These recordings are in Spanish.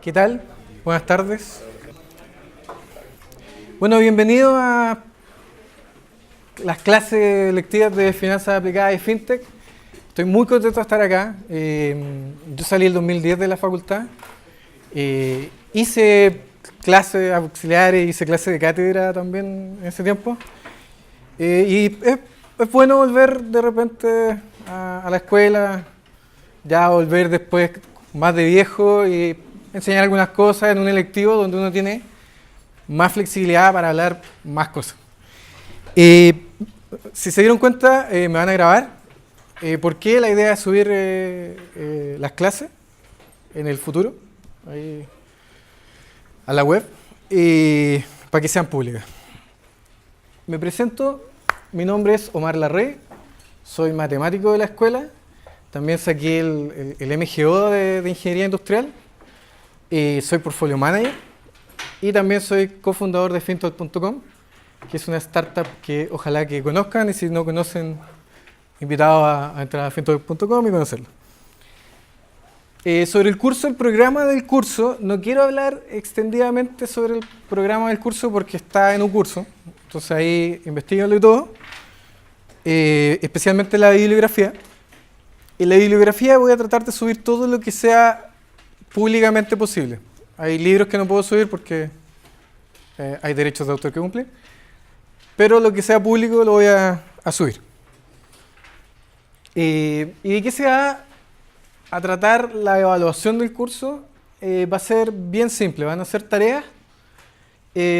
¿Qué tal? Buenas tardes. Bueno, bienvenido a las clases lectivas de finanzas aplicadas y fintech. Estoy muy contento de estar acá. Yo salí el 2010 de la facultad. Hice clases auxiliares, hice clases de cátedra también en ese tiempo. Y es bueno volver de repente a la escuela, ya volver después más de viejo y enseñar algunas cosas en un electivo donde uno tiene más flexibilidad para hablar más cosas. Si se dieron cuenta, me van a grabar. ¿Por qué la idea es subir las clases en el futuro ahí, a la web para que sean públicas? Me presento, mi nombre es Omar Larrey, soy matemático de la escuela, también saqué el MGO de Ingeniería Industrial, soy portfolio manager y también soy cofundador de Fintalk.com, que es una startup que ojalá que conozcan y si no conocen, invitados a entrar a Fintalk.com y conocerlo. Sobre el curso, el programa del curso, no quiero hablar extendidamente sobre el programa del curso porque está en un curso, entonces ahí investiguenlo y todo, especialmente la bibliografía. En la bibliografía voy a tratar de subir todo lo que sea públicamente posible. Hay libros que no puedo subir porque hay derechos de autor que cumplir, pero lo que sea público lo voy a subir. ¿Y de qué se va a tratar la evaluación del curso? Va a ser bien simple, van a ser tareas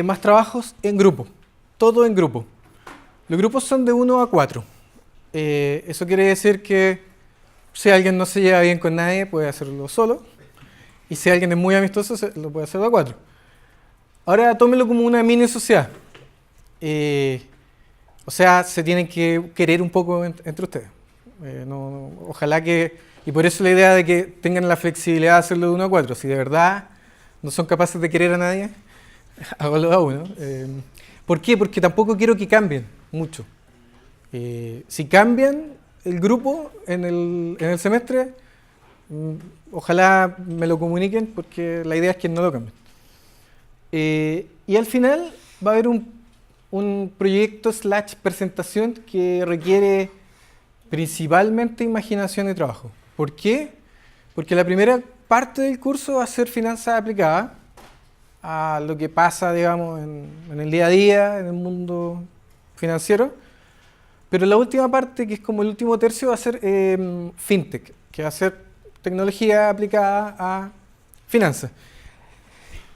más trabajos en grupo, todo en grupo. Los grupos son de 1 a 4. Eso quiere decir que si alguien no se lleva bien con nadie, puede hacerlo solo. Y si alguien es muy amistoso, lo puede hacer a 4. Ahora tómenlo como una mini sociedad. O sea, se tienen que querer un poco entre ustedes. Ojalá que... Y por eso la idea de que tengan la flexibilidad de hacerlo de 1 a 4. Si de verdad no son capaces de querer a nadie, háganlo a 1. ¿Por qué? Porque tampoco quiero que cambien mucho. Si cambian el grupo en el semestre, ojalá me lo comuniquen porque la idea es que no lo cambien. Y al final va a haber un proyecto / presentación que requiere principalmente imaginación y trabajo. ¿Por qué? Porque la primera parte del curso va a ser finanzas aplicadas a lo que pasa, digamos, en el día a día, en el mundo financiero. Pero la última parte, que es como el último tercio, va a ser fintech, que va a ser tecnología aplicada a finanzas.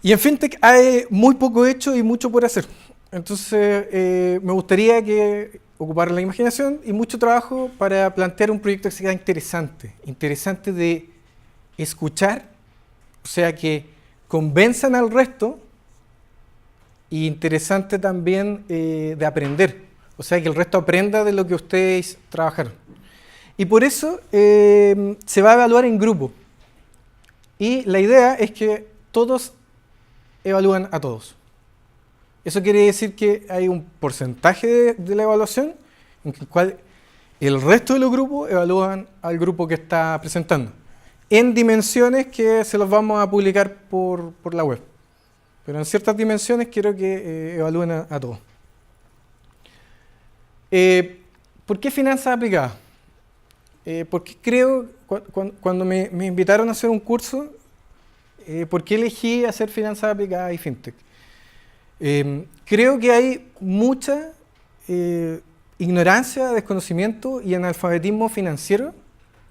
Y en fintech hay muy poco hecho y mucho por hacer. Entonces, me gustaría ocupar la imaginación y mucho trabajo para plantear un proyecto que sea interesante de escuchar, o sea, que convenzan al resto, y interesante también de aprender, o sea, que el resto aprenda de lo que ustedes trabajaron. Y por eso se va a evaluar en grupo. Y la idea es que todos evalúan a todos. Eso quiere decir que hay un porcentaje de la evaluación en el cual el resto de los grupos evalúan al grupo que está presentando, en dimensiones que se los vamos a publicar por la web. Pero en ciertas dimensiones quiero que evalúen a todos. ¿Por qué finanzas aplicadas? Porque creo, cuando me invitaron a hacer un curso, ¿por qué elegí hacer finanzas aplicadas y fintech? Creo que hay mucha ignorancia, desconocimiento y analfabetismo financiero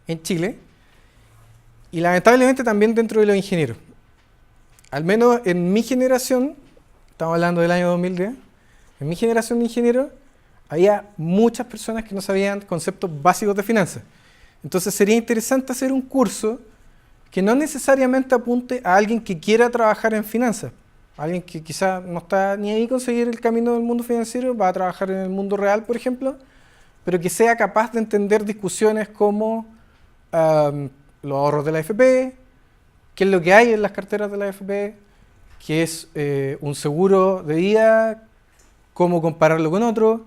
en Chile y lamentablemente también dentro de los ingenieros. Al menos en mi generación, estamos hablando del año 2010, en mi generación de ingenieros había muchas personas que no sabían conceptos básicos de finanzas. Entonces sería interesante hacer un curso que no necesariamente apunte a alguien que quiera trabajar en finanzas. Alguien que quizá no está ni ahí con seguir el camino del mundo financiero, va a trabajar en el mundo real, por ejemplo, pero que sea capaz de entender discusiones como los ahorros de la AFP, qué es lo que hay en las carteras de la AFP, qué es un seguro de vida, cómo compararlo con otro,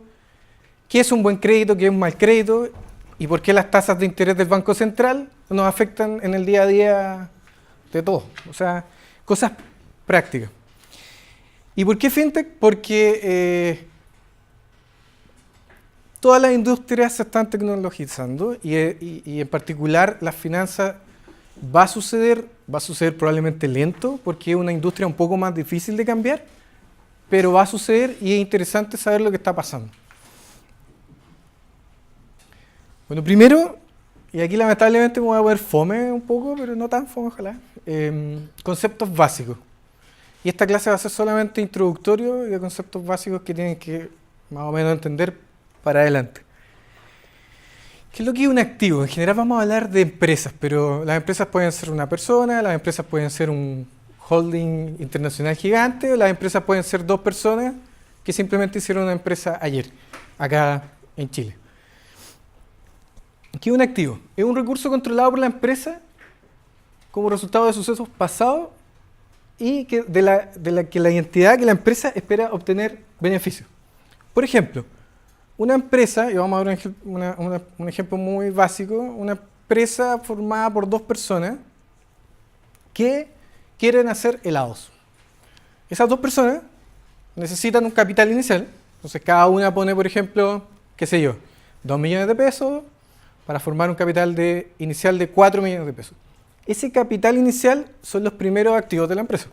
qué es un buen crédito, qué es un mal crédito, y por qué las tasas de interés del Banco Central nos afectan en el día a día de todo. O sea, cosas prácticas. ¿Y por qué fintech? Porque todas las industrias se están tecnologizando y en particular las finanzas va a suceder probablemente lento porque es una industria un poco más difícil de cambiar, pero va a suceder y es interesante saber lo que está pasando. Bueno, primero, y aquí lamentablemente me voy a ver fome un poco, pero no tan fome, ojalá, conceptos básicos. Y esta clase va a ser solamente introductorio y de conceptos básicos que tienen que más o menos entender para adelante. ¿Qué es lo que es un activo? En general vamos a hablar de empresas, pero las empresas pueden ser una persona, las empresas pueden ser un holding internacional gigante, o las empresas pueden ser dos personas que simplemente hicieron una empresa ayer, acá en Chile. ¿Qué es un activo? Es un recurso controlado por la empresa como resultado de sucesos pasados y que de la que la entidad, que la empresa espera obtener beneficios. Por ejemplo, una empresa, y vamos a ver un ejemplo muy básico, una empresa formada por dos personas que quieren hacer helados. Esas dos personas necesitan un capital inicial, entonces cada una pone, por ejemplo, qué sé yo, 2 millones de pesos para formar un capital inicial de 4 millones de pesos. Ese capital inicial son los primeros activos de la empresa.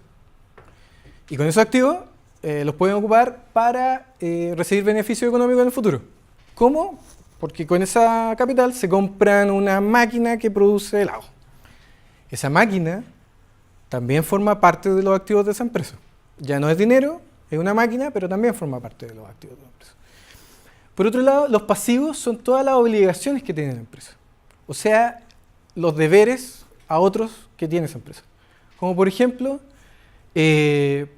Y con esos activos los pueden ocupar para recibir beneficios económicos en el futuro. ¿Cómo? Porque con esa capital se compran una máquina que produce helado. Esa máquina también forma parte de los activos de esa empresa. Ya no es dinero, es una máquina, pero también forma parte de los activos de la empresa. Por otro lado, los pasivos son todas las obligaciones que tiene la empresa. O sea, los deberes a otros que tiene esa empresa. Como por ejemplo,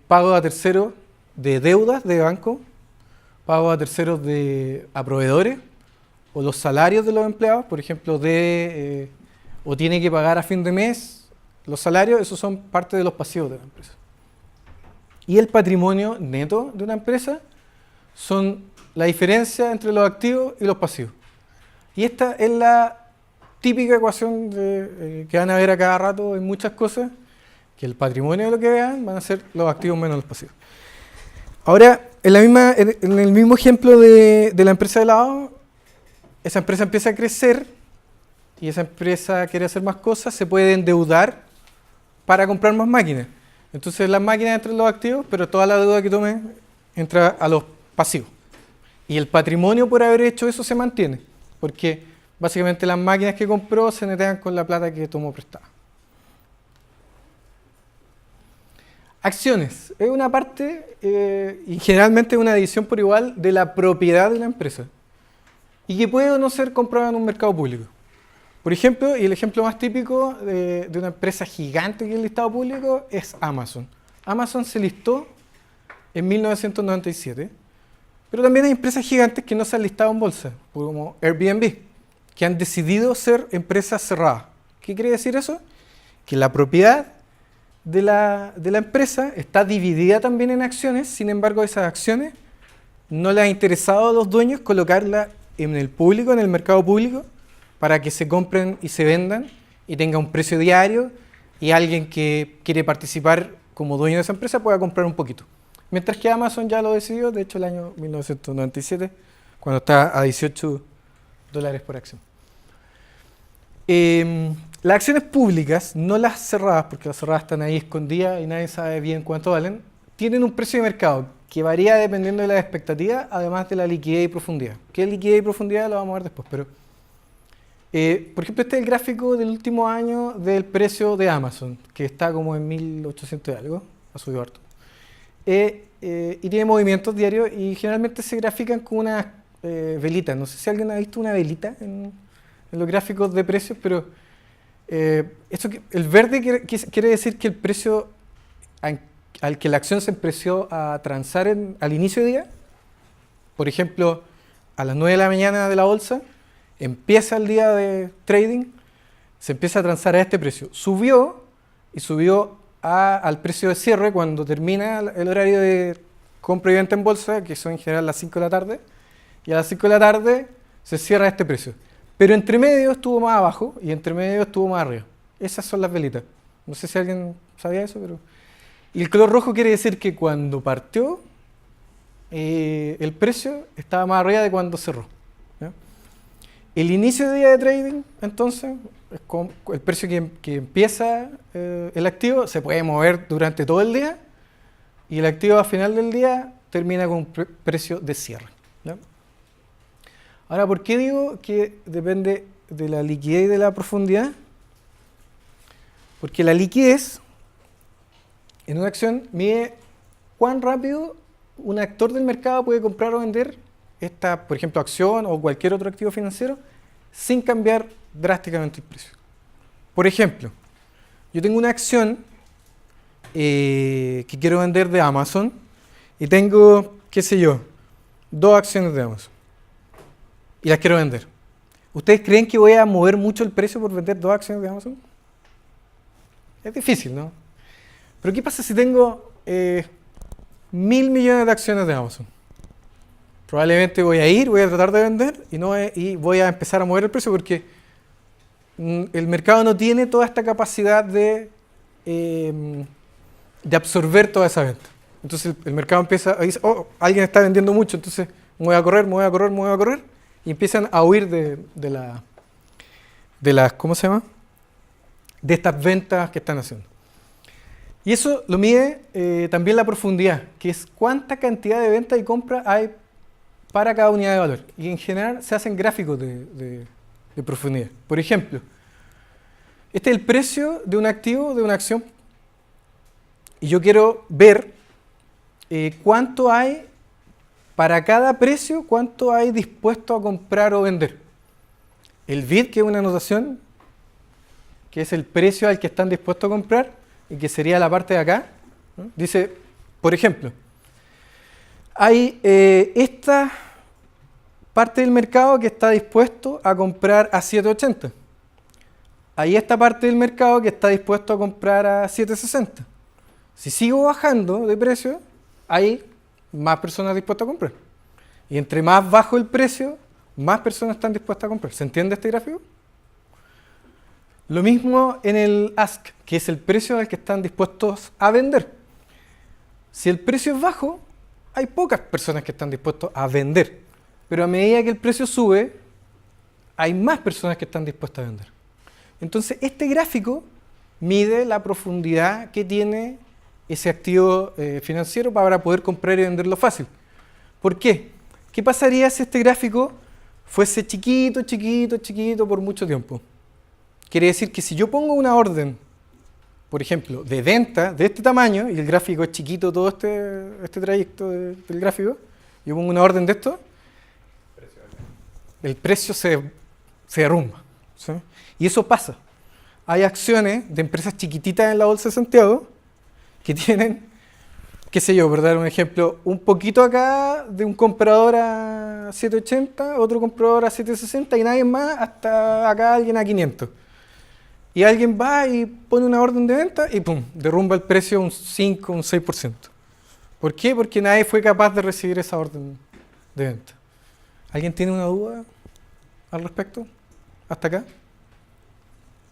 pago a terceros de deudas de banco, pago a terceros a proveedores, o los salarios de los empleados, por ejemplo, o tiene que pagar a fin de mes los salarios, esos son parte de los pasivos de la empresa. Y el patrimonio neto de una empresa son la diferencia entre los activos y los pasivos. Y esta es la típica ecuación que van a ver a cada rato en muchas cosas, que el patrimonio de lo que vean van a ser los activos menos los pasivos. Ahora, en el mismo ejemplo de la empresa de helado, esa empresa empieza a crecer y esa empresa quiere hacer más cosas, se puede endeudar para comprar más máquinas. Entonces las máquinas entran en los activos, pero toda la deuda que tome entra a los pasivos. Y el patrimonio por haber hecho eso se mantiene, porque básicamente las máquinas que compró se netean con la plata que tomó prestada. Acciones. Es una parte, y generalmente una división por igual, de la propiedad de la empresa. Y que puede o no ser comprada en un mercado público. Por ejemplo, y el ejemplo más típico de una empresa gigante que es el listado público es Amazon. Amazon se listó en 1997, pero también hay empresas gigantes que no se han listado en bolsa, como Airbnb, que han decidido ser empresas cerradas. ¿Qué quiere decir eso? Que la propiedad de la empresa está dividida también en acciones, sin embargo esas acciones no les ha interesado a los dueños colocarlas en el público, en el mercado público, para que se compren y se vendan y tenga un precio diario y alguien que quiere participar como dueño de esa empresa pueda comprar un poquito. Mientras que Amazon ya lo decidió, de hecho el año 1997, cuando está a $18 por acción. Las acciones públicas, no las cerradas, porque las cerradas están ahí escondidas y nadie sabe bien cuánto valen, tienen un precio de mercado que varía dependiendo de las expectativas, además de la liquidez y profundidad. ¿Qué es liquidez y profundidad? Lo vamos a ver después, pero por ejemplo, este es el gráfico del último año del precio de Amazon, que está como en 1800 y algo, ha subido harto. Y tiene movimientos diarios y generalmente se grafican con unas velitas. No sé si alguien ha visto una velita en los gráficos de precios, pero el verde quiere decir que el precio al que la acción se empezó a transar al inicio de día, por ejemplo, a las 9 de la mañana de la bolsa, empieza el día de trading, se empieza a transar a este precio. Subió al precio de cierre cuando termina el horario de compra y venta en bolsa, que son en general las 5 de la tarde, y a las 5 de la tarde se cierra este precio. Pero entre medio estuvo más abajo y entre medio estuvo más arriba. Esas son las velitas. No sé si alguien sabía eso, pero... Y el color rojo quiere decir que cuando partió, el precio estaba más arriba de cuando cerró. ¿Ya? El inicio de día de trading, entonces, es con el precio que empieza el activo, se puede mover durante todo el día y el activo a final del día termina con un precio de cierre. ¿Ya? Ahora, ¿por qué digo que depende de la liquidez y de la profundidad? Porque la liquidez en una acción mide cuán rápido un actor del mercado puede comprar o vender esta, por ejemplo, acción o cualquier otro activo financiero sin cambiar drásticamente el precio. Por ejemplo, yo tengo una acción que quiero vender de Amazon y tengo, qué sé yo, 2 acciones de Amazon y las quiero vender. ¿Ustedes creen que voy a mover mucho el precio por vender 2 acciones de Amazon? Es difícil, ¿no? Pero ¿qué pasa si tengo 1.000 millones de acciones de Amazon? Probablemente voy a tratar de vender y voy a empezar a mover el precio porque el mercado no tiene toda esta capacidad de absorber toda esa venta. Entonces el mercado empieza a decir, oh, alguien está vendiendo mucho, entonces me voy a correr, y empiezan a huir de las, ¿cómo se llama? De estas ventas que están haciendo. Y eso lo mide también la profundidad, que es cuánta cantidad de venta y compra hay para cada unidad de valor. Y en general se hacen gráficos de profundidad. Por ejemplo, este es el precio de un activo, de una acción, y yo quiero ver cuánto hay para cada precio, cuánto hay dispuesto a comprar o vender. El bid, que es una anotación, que es el precio al que están dispuestos a comprar, y que sería la parte de acá, ¿no? Dice, por ejemplo, hay esta parte del mercado que está dispuesto a comprar a 7.80. Hay esta parte del mercado que está dispuesto a comprar a 7.60. Si sigo bajando de precio, hay más personas dispuestas a comprar. Y entre más bajo el precio, más personas están dispuestas a comprar. ¿Se entiende este gráfico? Lo mismo en el ask, que es el precio al que están dispuestos a vender. Si el precio es bajo, hay pocas personas que están dispuestas a vender. Pero a medida que el precio sube, hay más personas que están dispuestas a vender. Entonces, este gráfico mide la profundidad que tiene ese activo financiero para poder comprar y venderlo fácil. ¿Por qué? ¿Qué pasaría si este gráfico fuese chiquito por mucho tiempo? Quiere decir que si yo pongo una orden, por ejemplo, de venta de este tamaño, y el gráfico es chiquito todo este trayecto del gráfico, yo pongo una orden de esto, el precio se derrumba. ¿Sí? Y eso pasa. Hay acciones de empresas chiquititas en la Bolsa de Santiago que tienen, qué sé yo, por dar un ejemplo, un poquito acá de un comprador a 7.80, otro comprador a 7.60 y nadie más, hasta acá alguien a 500. Y alguien va y pone una orden de venta y ¡pum!, derrumba el precio un 5, un 6%. ¿Por qué? Porque nadie fue capaz de recibir esa orden de venta. ¿Alguien tiene una duda al respecto? ¿Hasta acá?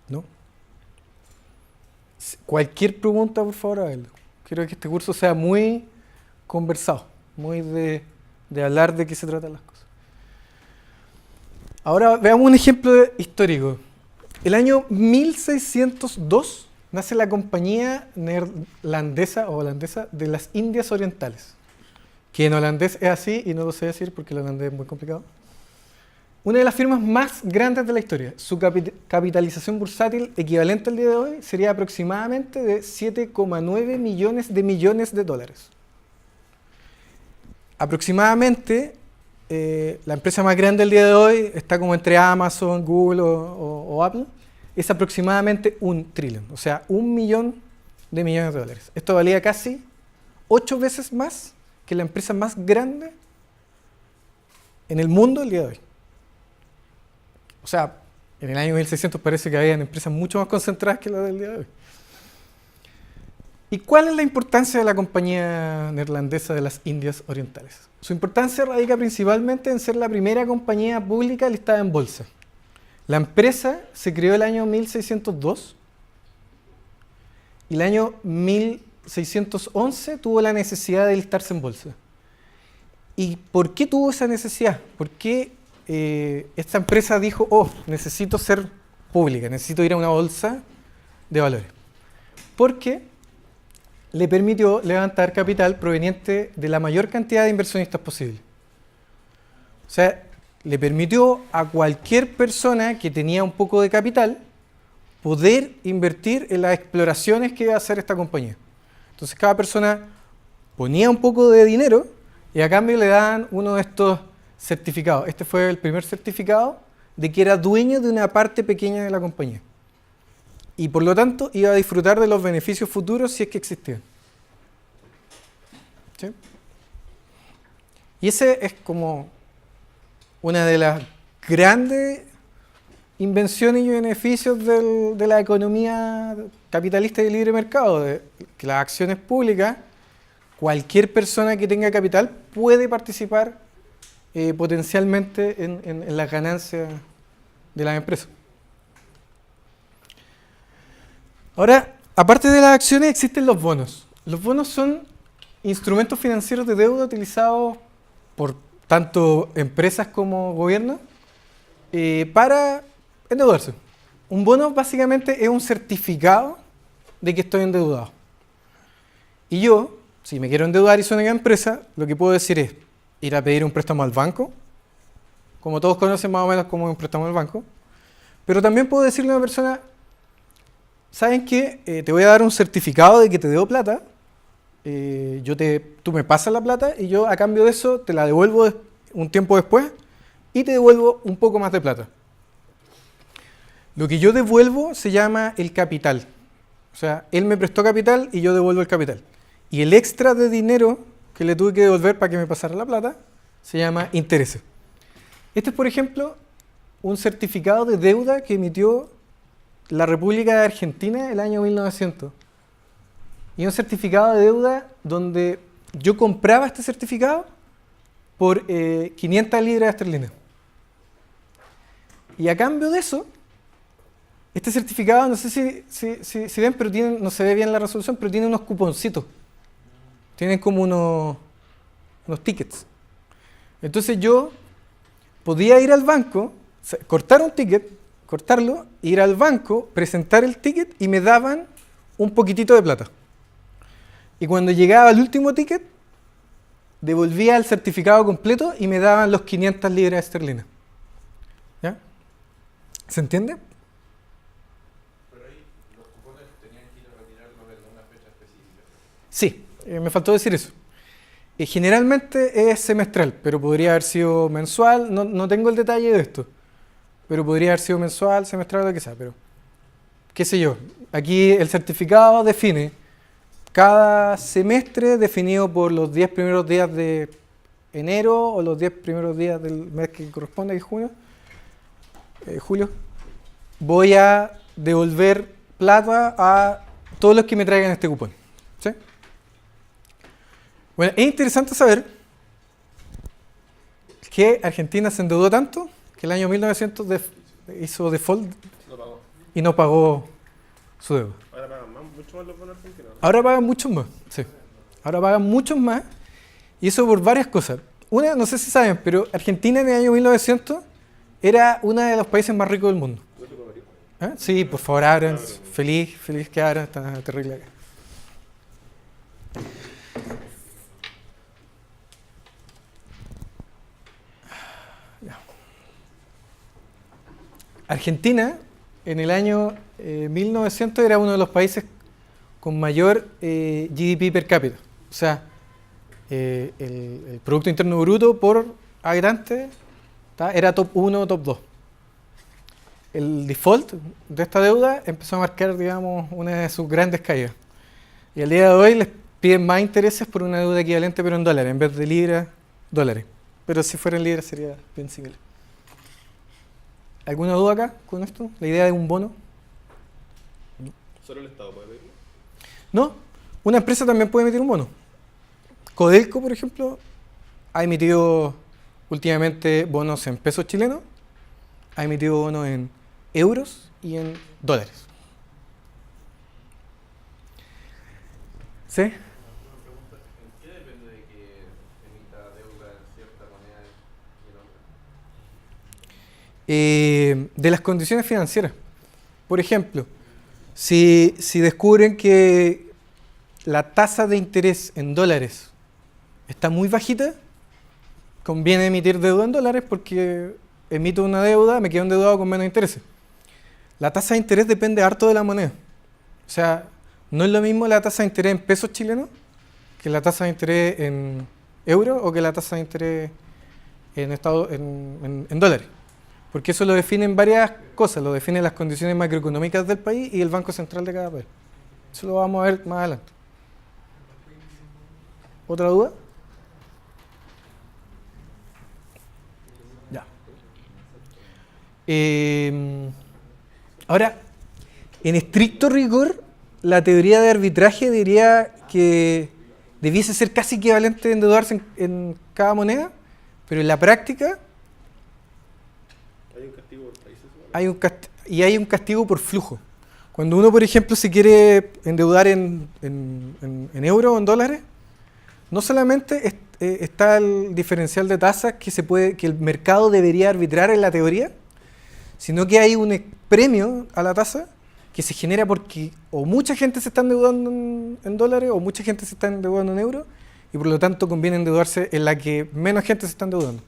¿No? Cualquier pregunta, por favor, háganlo. Quiero que este curso sea muy conversado, muy de hablar de qué se tratan las cosas. Ahora veamos un ejemplo histórico. El año 1602 nace la compañía neerlandesa o holandesa de las Indias Orientales, que en holandés es así y no lo sé decir porque el holandés es muy complicado. Una de las firmas más grandes de la historia. Su capitalización bursátil equivalente al día de hoy sería aproximadamente de 7,9 millones de dólares. Aproximadamente, la empresa más grande del día de hoy está como entre Amazon, Google o Apple, es aproximadamente 1 trillón, o sea, 1 millón de millones de dólares. Esto valía casi 8 veces más que la empresa más grande en el mundo el día de hoy. O sea, en el año 1600 parece que había empresas mucho más concentradas que las del día de hoy. ¿Y cuál es la importancia de la compañía neerlandesa de las Indias Orientales? Su importancia radica principalmente en ser la primera compañía pública listada en bolsa. La empresa se creó el año 1602 y el año 1611 tuvo la necesidad de listarse en bolsa. ¿Y por qué tuvo esa necesidad? ¿Por qué esta empresa dijo, oh, necesito ser pública, necesito ir a una bolsa de valores? Porque le permitió levantar capital proveniente de la mayor cantidad de inversionistas posible. O sea, le permitió a cualquier persona que tenía un poco de capital poder invertir en las exploraciones que iba a hacer esta compañía. Entonces cada persona ponía un poco de dinero y a cambio le daban uno de estos certificados. Este fue el primer certificado de que era dueño de una parte pequeña de la compañía. Y por lo tanto iba a disfrutar de los beneficios futuros si es que existían. ¿Sí? Y ese es como una de las grandes invenciones y beneficios de la economía capitalista y de libre mercado, de que las acciones públicas, cualquier persona que tenga capital puede participar potencialmente en las ganancias de las empresas. Ahora, aparte de las acciones, existen los bonos. Los bonos son instrumentos financieros de deuda utilizados por tanto empresas como gobiernos para endeudarse. Un bono básicamente es un certificado de que estoy endeudado. Y yo, si me quiero endeudar y soy una empresa, lo que puedo decir es ir a pedir un préstamo al banco, como todos conocen más o menos como un préstamo al banco, pero también puedo decirle a una persona, ¿saben qué? Te voy a dar un certificado de que te debo plata, tú me pasas la plata y yo a cambio de eso te la devuelvo un tiempo después y te devuelvo un poco más de plata. Lo que yo devuelvo se llama el capital. O sea, él me prestó capital y yo devuelvo el capital. Y el extra de dinero que le tuve que devolver para que me pasara la plata se llama intereses. Este es, por ejemplo, un certificado de deuda que emitió la República de Argentina el año 1900. Y un certificado de deuda donde yo compraba este certificado por 500 libras esterlinas. Y a cambio de eso, este certificado, no sé si ven, pero no se ve bien la resolución, pero tiene unos cuponcitos. Tienen como unos tickets. Entonces yo podía ir al banco, cortar un ticket, cortarlo, ir al banco, presentar el ticket y me daban un poquitito de plata. Y cuando llegaba al último ticket, devolvía el certificado completo y me daban los 500 libras esterlinas. ¿Ya? ¿Se entiende? Pero ahí los cupones tenían que ir a retirarlos en una fecha específica. Sí, me faltó decir eso. Generalmente es semestral, pero podría haber sido mensual. No tengo el detalle de esto, pero podría haber sido mensual, semestral, lo que sea. Pero, qué sé yo, aquí el certificado define cada semestre definido por los 10 primeros días de enero o los 10 primeros días del mes que corresponde, que es julio, voy a devolver plata a todos los que me traigan este cupón. ¿Sí? Bueno, es interesante saber que Argentina se endeudó tanto que el año 1900 hizo default y no pagó su deuda. Ahora pagan mucho más los bonos argentinos, ¿no? Ahora pagan muchos más, sí. Ahora pagan muchos más y eso por varias cosas. Una, no sé si saben, pero Argentina en el año 1900 era uno de los países más ricos del mundo. ¿Eh? Sí, por favor, abran. Feliz que abran, está terrible acá. Argentina en el año 1900 era uno de los países con mayor GDP per cápita. O sea, el Producto Interno Bruto por habitante era top 1 o top 2. El default de esta deuda empezó a marcar, digamos, una de sus grandes caídas. Y al día de hoy les piden más intereses por una deuda equivalente pero en dólares, en vez de libras, dólares. Pero si fuera en libras sería bien similar. ¿Alguna duda acá con esto? ¿La idea de un bono? ¿Solo el Estado puede pedirlo? No, una empresa también puede emitir un bono. Codelco, por ejemplo, ha emitido últimamente bonos en pesos chilenos, ha emitido bonos en euros y en dólares. ¿Sí? Una pregunta, ¿en qué depende de que emita deuda en cierta moneda y en otra? De las condiciones financieras. Por ejemplo, si descubren que la tasa de interés en dólares está muy bajita, conviene emitir deuda en dólares porque emito una deuda, me quedo endeudado con menos intereses. La tasa de interés depende harto de la moneda. O sea, no es lo mismo la tasa de interés en pesos chilenos que la tasa de interés en euros o que la tasa de interés en dólares. Porque eso lo definen varias cosas, lo definen las condiciones macroeconómicas del país y el Banco Central de cada país. Eso lo vamos a ver más adelante. ¿Otra duda? Ya. Ahora, en estricto rigor, la teoría de arbitraje diría que debiese ser casi equivalente a endeudarse en cada moneda, pero en la práctica ¿Hay un castigo por países? hay un castigo por flujo. Cuando uno, por ejemplo, se quiere endeudar en euros o en dólares, no solamente está el diferencial de tasas que el mercado debería arbitrar en la teoría, sino que hay un premio a la tasa que se genera porque o mucha gente se está endeudando en dólares o mucha gente se está endeudando en euros y por lo tanto conviene endeudarse en la que menos gente se está endeudando.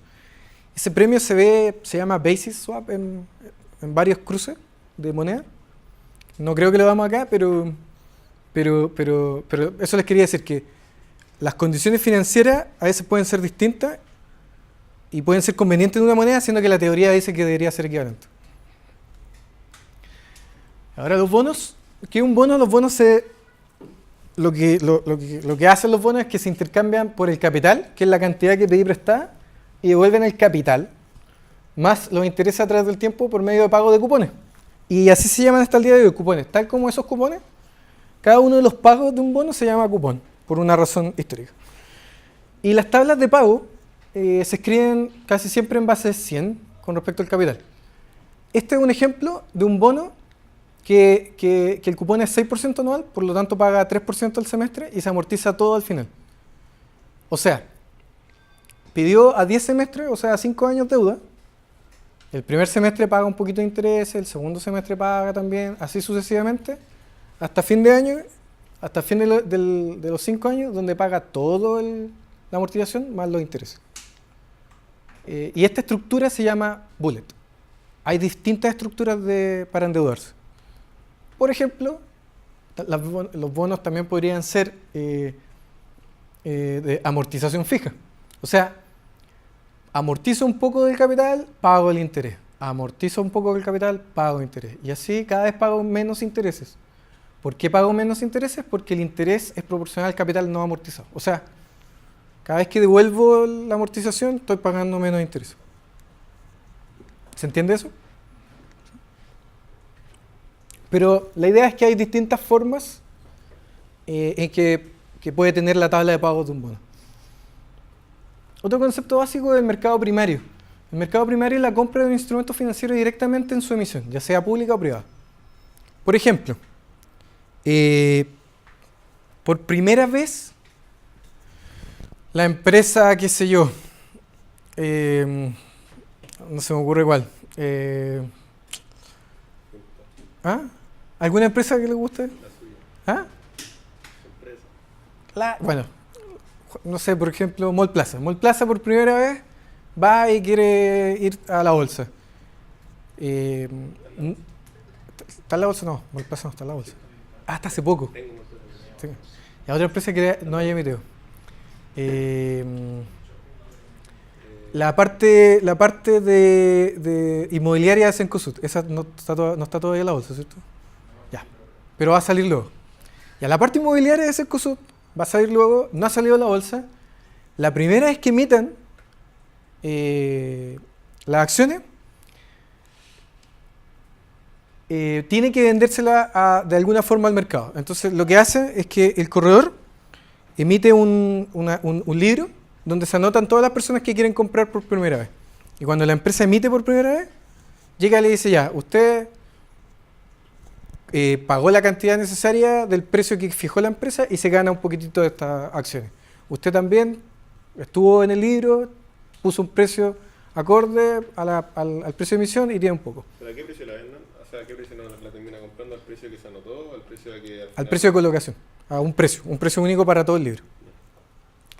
Ese premio se llama basis swap en varios cruces de moneda. No creo que lo damos acá, pero eso les quería decir que las condiciones financieras a veces pueden ser distintas y pueden ser convenientes de una moneda, siendo que la teoría dice que debería ser equivalente. Ahora los bonos, ¿qué es un bono? Los bonos lo que hacen los bonos es que se intercambian por el capital, que es la cantidad que pedí prestada, y devuelven el capital, más los intereses a través del tiempo por medio de pago de cupones. Y así se llaman hasta el día de hoy, cupones. Tal como esos cupones, cada uno de los pagos de un bono se llama cupón, por una razón histórica. Y las tablas de pago se escriben casi siempre en base de 100 con respecto al capital. Este es un ejemplo de un bono que el cupón es 6% anual, por lo tanto paga 3% al semestre y se amortiza todo al final. O sea, pidió a 10 semestres, o sea, a 5 años deuda. El primer semestre paga un poquito de interés, el segundo semestre paga también, así sucesivamente, hasta fin de año, hasta fin de los 5 años, donde paga todo la amortización más los intereses. Y esta estructura se llama bullet. Hay distintas estructuras para endeudarse. Por ejemplo, los bonos también podrían ser de amortización fija. O sea, amortizo un poco del capital, pago el interés. Amortizo un poco del capital, pago interés. Y así cada vez pago menos intereses. ¿Por qué pago menos intereses? Porque el interés es proporcional al capital no amortizado. O sea, cada vez que devuelvo la amortización, estoy pagando menos intereses. ¿Se entiende eso? Pero la idea es que hay distintas formas en que puede tener la tabla de pagos de un bono. Otro concepto básico es el mercado primario. El mercado primario es la compra de un instrumento financiero directamente en su emisión, ya sea pública o privada. Por ejemplo, por primera vez, la empresa, qué sé yo, no se me ocurre cuál. ¿Alguna empresa que le guste? ¿Ah? Bueno, no sé, por ejemplo, Mall Plaza. Mall Plaza por primera vez va y quiere ir a la bolsa. ¿Está en la bolsa? No, Mall Plaza no está en la bolsa. Hasta hace poco. Sí. Y otra empresa que no haya emitido. La parte de inmobiliaria de Cencosud, esa no está todavía en la bolsa, ¿cierto? Ya, pero va a salir luego. Ya, la parte inmobiliaria de Cencosud va a salir luego, no ha salido en la bolsa. La primera vez que emitan las acciones, tiene que vendérsela de alguna forma al mercado. Entonces lo que hace es que el corredor emite un libro donde se anotan todas las personas que quieren comprar por primera vez. Y cuando la empresa emite por primera vez, llega y le dice ya, usted pagó la cantidad necesaria del precio que fijó la empresa y se gana un poquitito de estas acciones. Usted también estuvo en el libro, puso un precio acorde al precio de emisión y tiene un poco. ¿Pero a qué precio la venden? O sea, ¿a qué precio no la termina comprando? ¿Al precio que se anotó o al precio de que al Al final- precio de colocación, a un precio único para todo el libro.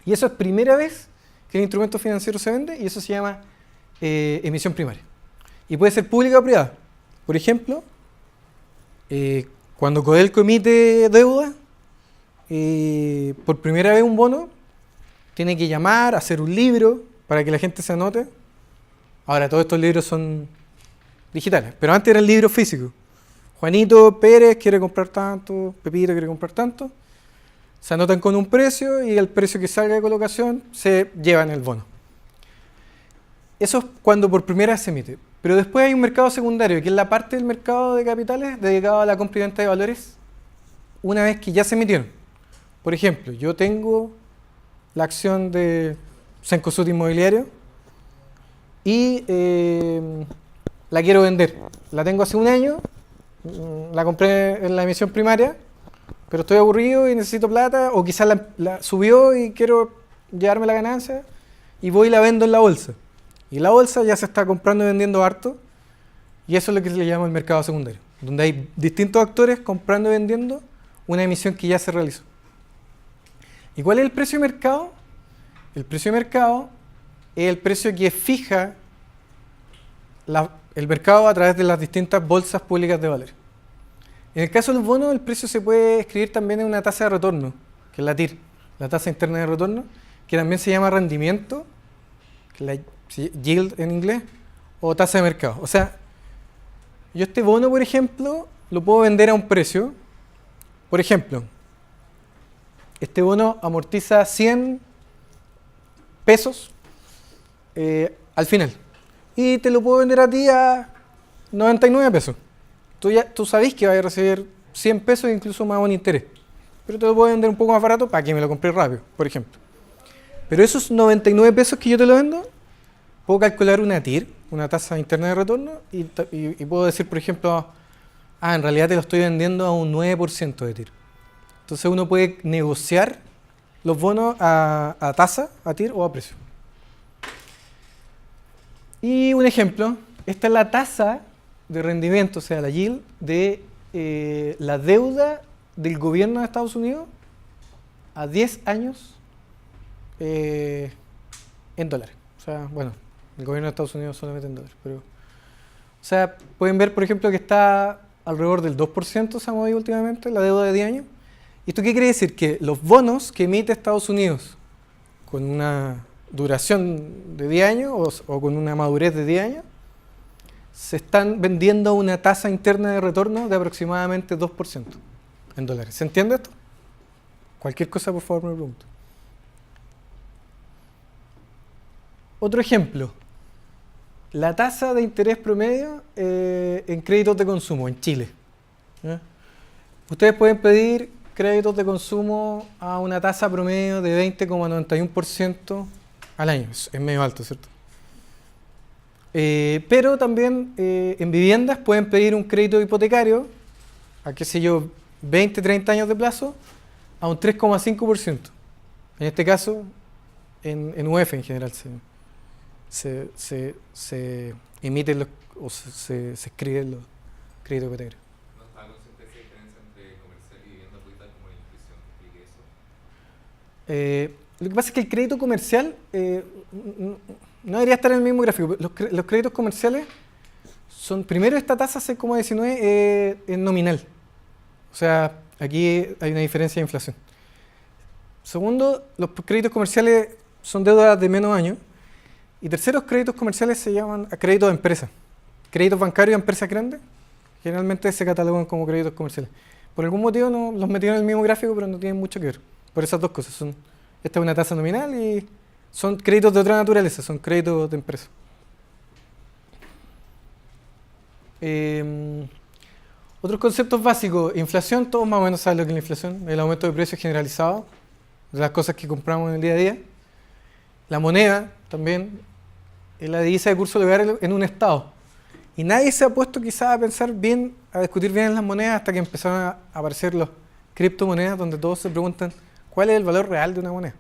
Y eso es primera vez que el instrumento financiero se vende y eso se llama emisión primaria. Y puede ser pública o privada. Por ejemplo, cuando Codelco emite deuda, por primera vez un bono, tiene que llamar, hacer un libro para que la gente se anote. Ahora todos estos libros son digitales, pero antes eran libros físicos. Juanito Pérez quiere comprar tanto, Pepito quiere comprar tanto. Se anotan con un precio y el precio que salga de colocación se lleva en el bono. Eso es cuando por primera vez se emite. Pero después hay un mercado secundario, que es la parte del mercado de capitales dedicado a la compra y venta de valores una vez que ya se emitieron. Por ejemplo, yo tengo la acción de Cencosud Inmobiliario y la quiero vender. La tengo hace un año, la compré en la emisión primaria, pero estoy aburrido y necesito plata, o quizás la subió y quiero llevarme la ganancia, y voy y la vendo en la bolsa. Y la bolsa ya se está comprando y vendiendo harto, y eso es lo que se le llama el mercado secundario, donde hay distintos actores comprando y vendiendo una emisión que ya se realizó. ¿Y cuál es el precio de mercado? El precio de mercado es el precio que fija el mercado a través de las distintas bolsas públicas de valores. En el caso de los bonos, el precio se puede escribir también en una tasa de retorno, que es la TIR, la tasa interna de retorno, que también se llama rendimiento, que es la yield en inglés, o tasa de mercado. O sea, yo este bono, por ejemplo, lo puedo vender a un precio. Por ejemplo, este bono amortiza 100 pesos al final. Y te lo puedo vender a ti a 99 pesos. Tú sabés que vas a recibir 100 pesos e incluso más un interés. Pero te lo puedo vender un poco más barato para que me lo compres rápido, por ejemplo. Pero esos 99 pesos que yo te lo vendo, puedo calcular una TIR, una tasa interna de retorno, y puedo decir, por ejemplo, en realidad te lo estoy vendiendo a un 9% de TIR. Entonces uno puede negociar los bonos a tasa, a TIR o a precio. Y un ejemplo, esta es la tasa de rendimiento, o sea, la yield de la deuda del gobierno de Estados Unidos a 10 años en dólares. O sea, bueno, el gobierno de Estados Unidos solamente en dólares. Pero, o sea, pueden ver, por ejemplo, que está alrededor del 2% se ha movido últimamente la deuda de 10 años. ¿Y esto qué quiere decir? Que los bonos que emite Estados Unidos con una duración de 10 años o con una madurez de 10 años, se están vendiendo a una tasa interna de retorno de aproximadamente 2% en dólares. ¿Se entiende esto? Cualquier cosa, por favor, me pregunto. Otro ejemplo. La tasa de interés promedio en créditos de consumo en Chile. ¿Ya? Ustedes pueden pedir créditos de consumo a una tasa promedio de 20,91% al año. Es medio alto, ¿cierto? Pero también en viviendas pueden pedir un crédito hipotecario a, qué sé yo, 20, 30 años de plazo a un 3,5%. En este caso, en UF en general se emiten o se escriben los créditos hipotecarios. ¿No está consciente de esa diferencia entre comercial y vivienda? ¿Puede dar como la intuición que explique eso? Lo que pasa es que el crédito comercial no debería estar en el mismo gráfico. Los créditos comerciales son, primero, esta tasa 6,19 es nominal. O sea, aquí hay una diferencia de inflación. Segundo, los créditos comerciales son deudas de menos años. Y tercero, los créditos comerciales se llaman créditos de empresa. Créditos bancarios a empresas grandes generalmente se catalogan como créditos comerciales. Por algún motivo no los metieron en el mismo gráfico, pero no tienen mucho que ver. Por esas dos cosas. Esta es una tasa nominal y son créditos de otra naturaleza, son créditos de empresa. Otros conceptos básicos. Inflación, todos más o menos saben lo que es la inflación. El aumento de precios generalizado de las cosas que compramos en el día a día. La moneda también es la divisa de curso legal en un estado. Y nadie se ha puesto quizás a pensar bien a discutir bien las monedas hasta que empezaron a aparecer las criptomonedas, donde todos se preguntan cuál es el valor real de una moneda.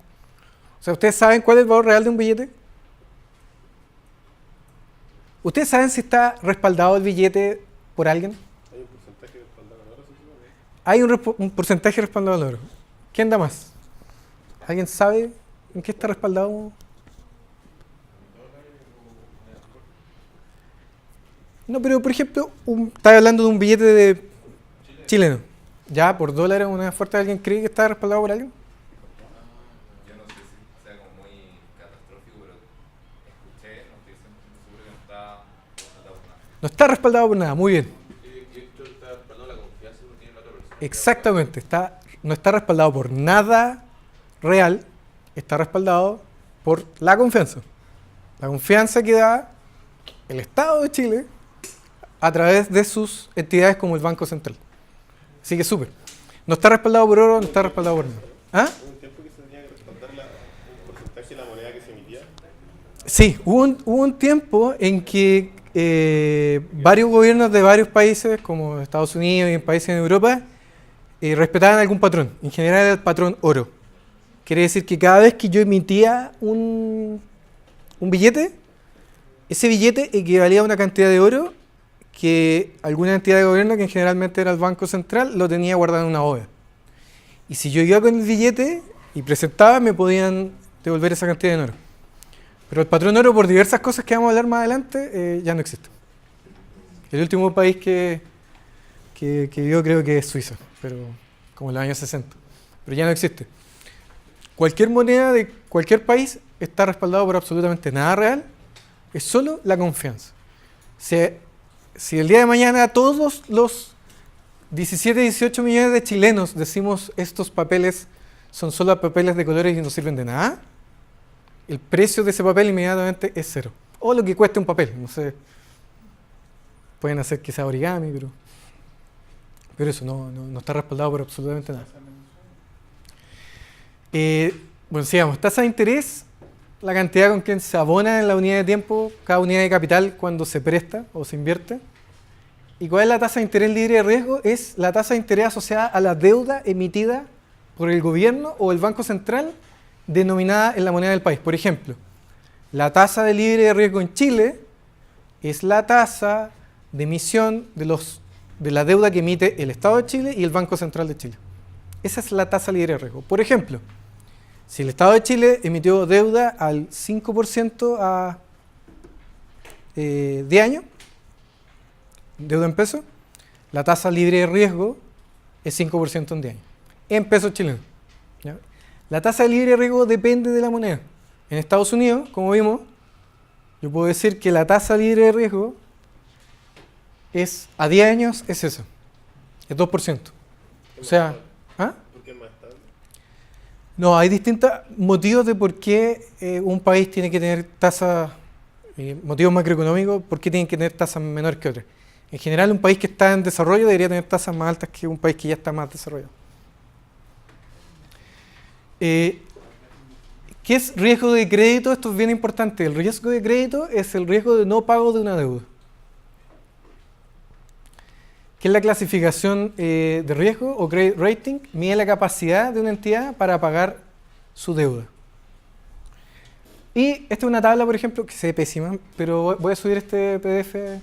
O sea, ¿ustedes saben cuál es el valor real de un billete? ¿Ustedes saben si está respaldado el billete por alguien? Hay un porcentaje de respaldado en oro, se supone. Hay un porcentaje respaldado en oro. ¿Quién da más? ¿Alguien sabe en qué está respaldado? No, pero por ejemplo, estaba hablando de un billete de chileno. ¿Ya por dólares una fuerte alguien cree que está respaldado por alguien? Yo no sé si sea como muy catastrófico, pero escuché, no estoy 100% seguro que no está respaldado por nada. No está respaldado por nada, muy bien. Y esto está respaldado la confianza que uno tiene en la otra persona. Exactamente, no está respaldado por nada real, está respaldado por la confianza. La confianza que da el Estado de Chile a través de sus entidades como el Banco Central. Así que súper. No está respaldado por oro, no está respaldado por nada. ¿Ah? ¿Hubo un tiempo que se tenía que respaldar un porcentaje de la moneda que se emitía? Sí, hubo un tiempo en que varios gobiernos de varios países, como Estados Unidos y en países en Europa, respetaban algún patrón. En general el patrón oro. Quiere decir que cada vez que yo emitía un billete, ese billete equivalía a una cantidad de oro que alguna entidad de gobierno, que generalmente era el Banco Central, lo tenía guardado en una bóveda. Y si yo iba con el billete y presentaba, me podían devolver esa cantidad de oro. Pero el patrón oro, por diversas cosas que vamos a hablar más adelante, ya no existe. El último país que vio creo que es Suiza, pero como en los años 60. Pero ya no existe. Cualquier moneda de cualquier país está respaldado por absolutamente nada real, es solo la confianza. Si el día de mañana todos los 17, 18 millones de chilenos decimos estos papeles son solo papeles de colores y no sirven de nada, el precio de ese papel inmediatamente es cero. O lo que cueste un papel, no sé. Pueden hacer que sea origami, pero eso no está respaldado por absolutamente nada. Bueno, sigamos. Tasa de interés, la cantidad con que se abona en la unidad de tiempo, cada unidad de capital cuando se presta o se invierte. ¿Y cuál es la tasa de interés libre de riesgo? Es la tasa de interés asociada a la deuda emitida por el gobierno o el Banco Central denominada en la moneda del país. Por ejemplo, la tasa de libre de riesgo en Chile es la tasa de emisión de la deuda que emite el Estado de Chile y el Banco Central de Chile. Esa es la tasa libre de riesgo. Por ejemplo, si el Estado de Chile emitió deuda al 5% a 10 años, deuda en pesos, la tasa libre de riesgo es 5% en 10 años, en pesos chilenos. ¿Ya? La tasa libre de riesgo depende de la moneda. En Estados Unidos, como vimos, yo puedo decir que la tasa libre de riesgo es a 10 años es eso, es 2%. O sea, ¿ah? ¿Por qué es más estable? No, hay distintos motivos de por qué un país tiene que tener tasas, motivos macroeconómicos, por qué tienen que tener tasas menores que otras. En general, un país que está en desarrollo debería tener tasas más altas que un país que ya está más desarrollado. ¿Qué es riesgo de crédito? Esto es bien importante. El riesgo de crédito es el riesgo de no pago de una deuda. ¿Qué es la clasificación de riesgo o credit rating? Mide la capacidad de una entidad para pagar su deuda. Y esta es una tabla, por ejemplo, que se ve pésima, pero voy a subir este PDF. Esta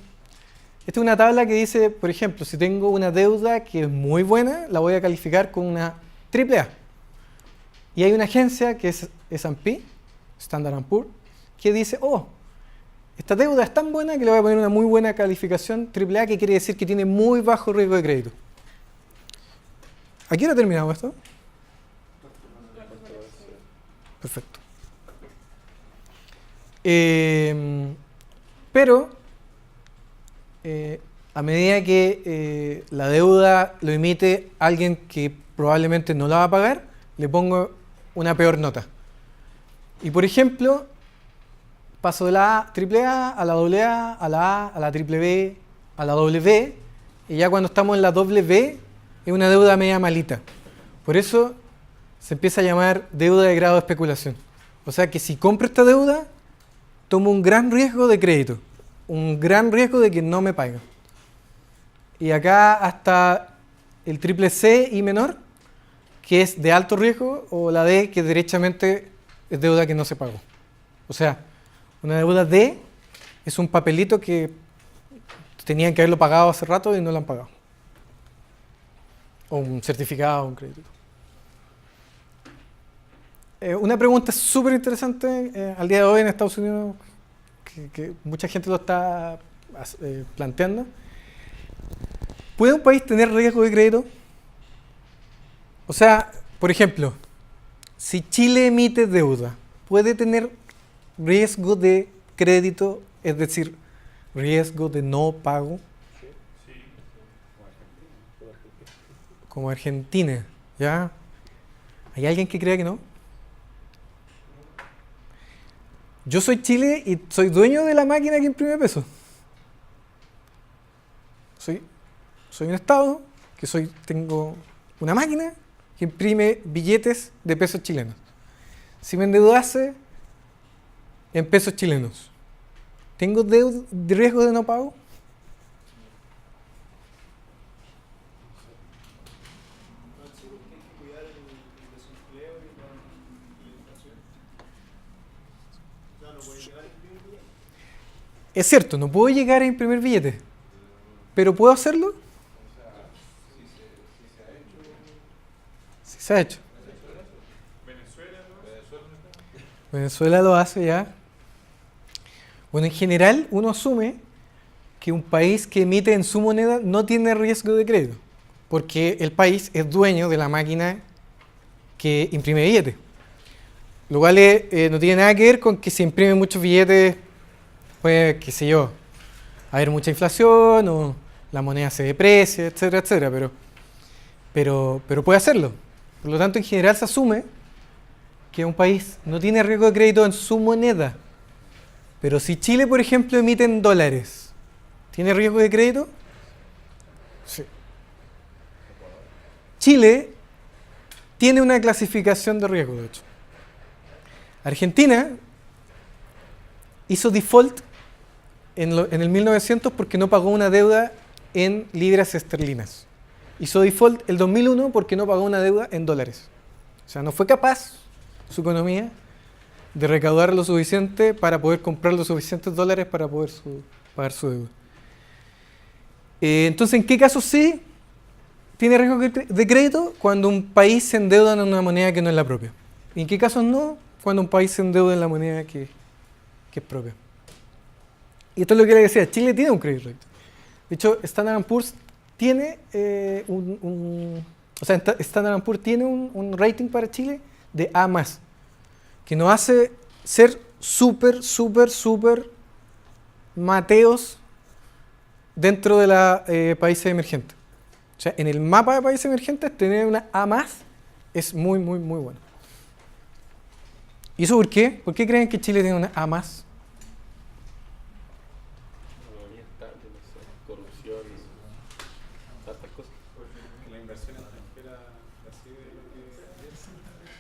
es una tabla que dice, por ejemplo, si tengo una deuda que es muy buena, la voy a calificar con una AAA. Y hay una agencia que es S&P, Standard & Poor's, que dice, oh, esta deuda es tan buena que le voy a poner una muy buena calificación AAA, que quiere decir que tiene muy bajo riesgo de crédito. ¿A qué hora terminamos esto? Perfecto. Pero, a medida que la deuda lo emite alguien que probablemente no la va a pagar, le pongo una peor nota. Y por ejemplo, paso de la AAA a la AA, a la A, a la BBB, a la W, y ya cuando estamos en la W es una deuda media malita. Por eso se empieza a llamar deuda de grado de especulación. O sea que si compro esta deuda, tomo un gran riesgo de crédito, un gran riesgo de que no me paguen. y acá hasta el triple C y menor, que es de alto riesgo, o la D, que derechamente es deuda que no se pagó. O sea, una deuda D es un papelito que tenían que haberlo pagado hace rato y no lo han pagado. O un certificado, un crédito. Una pregunta súper interesante al día de hoy en Estados Unidos, que mucha gente lo está planteando. ¿Puede un país tener riesgo de crédito? O sea, por ejemplo, si Chile emite deuda, ¿puede tener riesgo de crédito, es decir, riesgo de no pago? Sí. Como Argentina, ¿ya? ¿Hay alguien que crea que no? Yo soy Chile y soy dueño de la máquina que imprime pesos. Soy un estado que tengo una máquina que imprime billetes de pesos chilenos. Si me endeudase en pesos chilenos, ¿tengo de riesgo de no pago? Es cierto, no puedo llegar a imprimir billetes, pero ¿puedo hacerlo? Sí se ha hecho. Venezuela lo hace ya. Bueno, en general uno asume que un país que emite en su moneda no tiene riesgo de crédito, porque el país es dueño de la máquina que imprime billetes. Lo cual no tiene nada que ver con que si imprime muchos billetes, pues, qué sé yo, haber mucha inflación o la moneda se deprecia, etcétera, etcétera, pero puede hacerlo. Por lo tanto, en general se asume que un país no tiene riesgo de crédito en su moneda. Pero si Chile, por ejemplo, emite en dólares, ¿tiene riesgo de crédito? Sí. Chile tiene una clasificación de riesgo, de hecho. Argentina hizo default en el 1900 porque no pagó una deuda en libras esterlinas. Hizo default el 2001 porque no pagó una deuda en dólares. O sea, no fue capaz su economía de recaudar lo suficiente para poder comprar los suficientes dólares para poder pagar su deuda. Entonces, ¿en qué casos sí tiene riesgo de crédito? Cuando un país se endeuda en una moneda que no es la propia. ¿Y en qué casos no? Cuando un país se endeuda en la moneda que es propia. Y esto es lo que le decía, Chile tiene un credit rating. De hecho, Standard & Poor's tiene Standard & Poor's tiene un rating para Chile de A+, que nos hace ser súper mateos dentro de la países emergentes. O sea, en el mapa de países emergentes tener una A+ es muy bueno. ¿Y eso por qué? ¿Por qué creen que Chile tiene una A+? Economía estable, no sé, corrupción, tantas cosas. La inversión extranjera recibe lo que...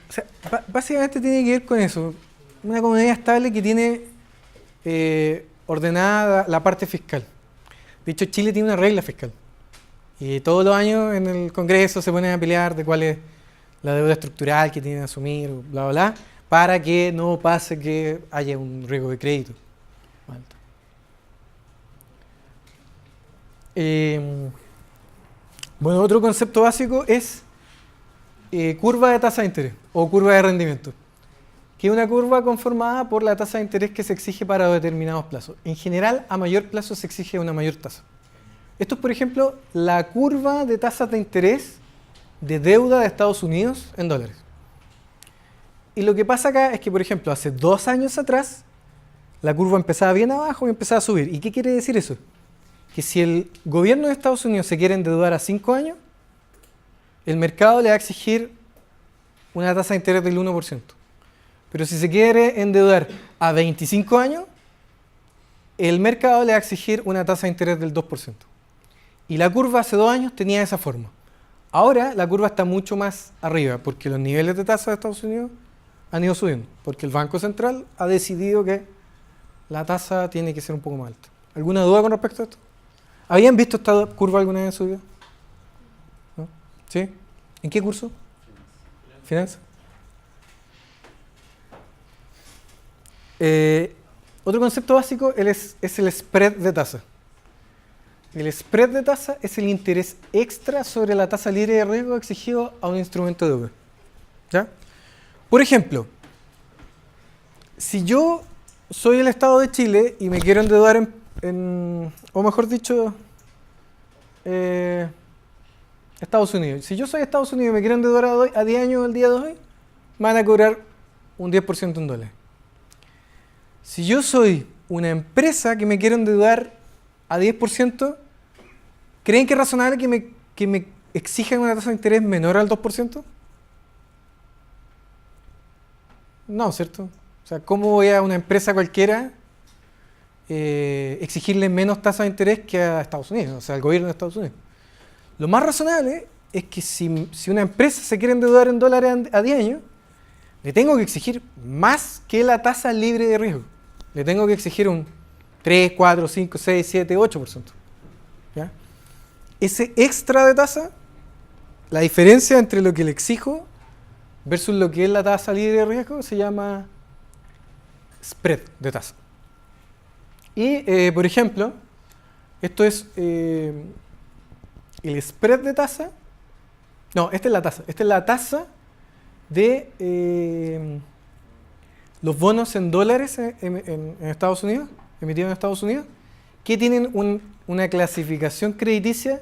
O sea, básicamente tiene que ver con eso. Una economía estable que tiene ordenada la parte fiscal. De hecho, Chile tiene una regla fiscal. Y todos los años en el Congreso se ponen a pelear de cuál es la deuda estructural que tienen que asumir, bla, bla, bla, para que no pase que haya un riesgo de crédito alto. Bueno, otro concepto básico es curva de tasa de interés o curva de rendimiento, que es una curva conformada por la tasa de interés que se exige para determinados plazos. En general, a mayor plazo se exige una mayor tasa. Esto es, por ejemplo, la curva de tasas de interés de deuda de Estados Unidos en dólares. Y lo que pasa acá es que, por ejemplo, hace 2 años atrás, la curva empezaba bien abajo y empezaba a subir. ¿Y qué quiere decir eso? Que si el gobierno de Estados Unidos se quiere endeudar a 5 años, el mercado le va a exigir una tasa de interés del 1%. Pero si se quiere endeudar a 25 años, el mercado le va a exigir una tasa de interés del 2%. Y la curva hace 2 años tenía esa forma. Ahora la curva está mucho más arriba, porque los niveles de tasa de Estados Unidos han ido subiendo, porque el Banco Central ha decidido que la tasa tiene que ser un poco más alta. ¿Alguna duda con respecto a esto? ¿Habían visto esta curva alguna vez en su vida? ¿No? ¿Sí? ¿En qué curso? Finanzas. Otro concepto básico es el spread de tasa. El spread de tasa es el interés extra sobre la tasa libre de riesgo exigido a un instrumento de deuda. ¿Ya? Por ejemplo, si yo soy el Estado de Chile y me quiero endeudar o mejor dicho, Estados Unidos. Si yo soy Estados Unidos y me quiero endeudar a 10 años el día de hoy, me van a cobrar un 10% en dólares. Si yo soy una empresa que me quiero endeudar a 10%, ¿creen que es razonable que me exijan una tasa de interés menor al 2%? No, ¿cierto? O sea, ¿cómo voy a una empresa cualquiera exigirle menos tasa de interés que a Estados Unidos, o sea, al gobierno de Estados Unidos? Lo más razonable es que si una empresa se quiere endeudar en dólares a 10 años, le tengo que exigir más que la tasa libre de riesgo. Le tengo que exigir un 3, 4, 5, 6, 7, 8%. ¿Ya? Ese extra de tasa, la diferencia entre lo que le exijo versus lo que es la tasa libre de riesgo, se llama spread de tasa. Y, por ejemplo, esto es el spread de tasa. No, esta es la tasa. Esta es la tasa de los bonos en dólares en Estados Unidos, emitidos en Estados Unidos, que tienen una clasificación crediticia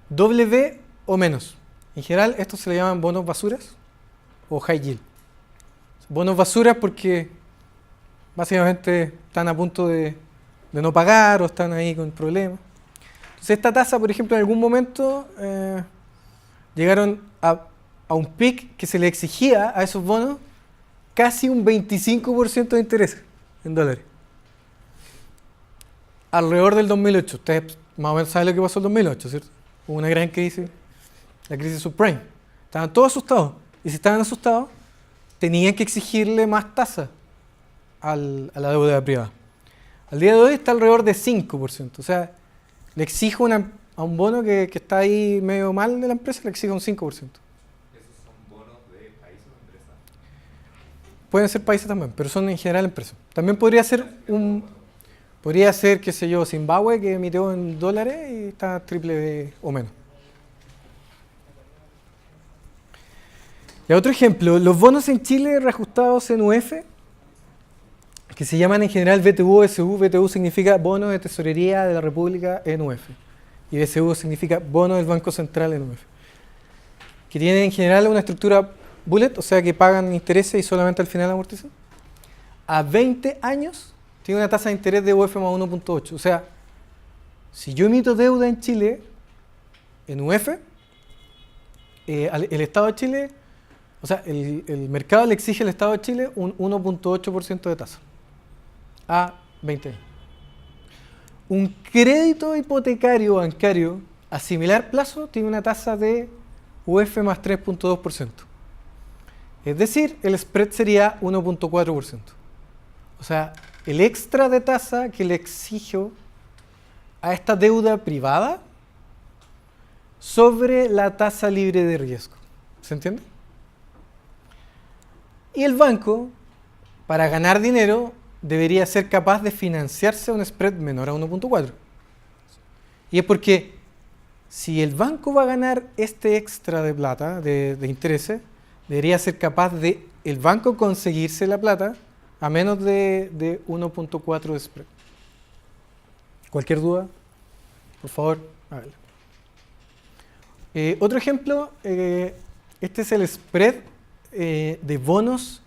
W o menos. En general, estos se le llaman bonos basuras o high yield. Bonos basuras porque básicamente están a punto de no pagar o están ahí con problemas. Entonces, esta tasa, por ejemplo, en algún momento llegaron a un pic que se le exigía a esos bonos casi un 25% de interés en dólares. Alrededor del 2008. Ustedes más o menos saben lo que pasó en el 2008, ¿cierto? Hubo una gran crisis, la crisis subprime. Estaban todos asustados. Y si estaban asustados, tenían que exigirle más tasa a la deuda privada. Al día de hoy está alrededor de 5%. O sea, le exijo a un bono que está ahí medio mal de la empresa, le exijo un 5%. ¿Esos son bonos de países o empresas? Pueden ser países también, pero son en general empresas. También podría ser qué sé yo, Zimbabue, que emitió en dólares y está triple B o menos. Y otro ejemplo, los bonos en Chile reajustados en UF, que se llaman en general BTU o BSU. BTU significa Bono de Tesorería de la República en UF. Y BSU significa Bono del Banco Central en UF. Que tienen en general una estructura bullet, o sea que pagan intereses y solamente al final amortizan. A 20 años tiene una tasa de interés de UF más 1.8. O sea, si yo emito deuda en Chile, en UF, el Estado de Chile, o sea, el mercado le exige al Estado de Chile un 1.8% de tasa a 20 años. Un crédito hipotecario bancario a similar plazo tiene una tasa de UF más 3.2%. Es decir, el spread sería 1.4%. O sea, el extra de tasa que le exijo a esta deuda privada sobre la tasa libre de riesgo. ¿Se entiende? Y el banco, para ganar dinero, debería ser capaz de financiarse a un spread menor a 1.4. Y es porque si el banco va a ganar este extra de plata, de intereses, debería ser capaz de el banco conseguirse la plata a menos de 1.4 de spread. ¿Cualquier duda? Por favor, hágalo. Otro ejemplo, este es el spread de bonos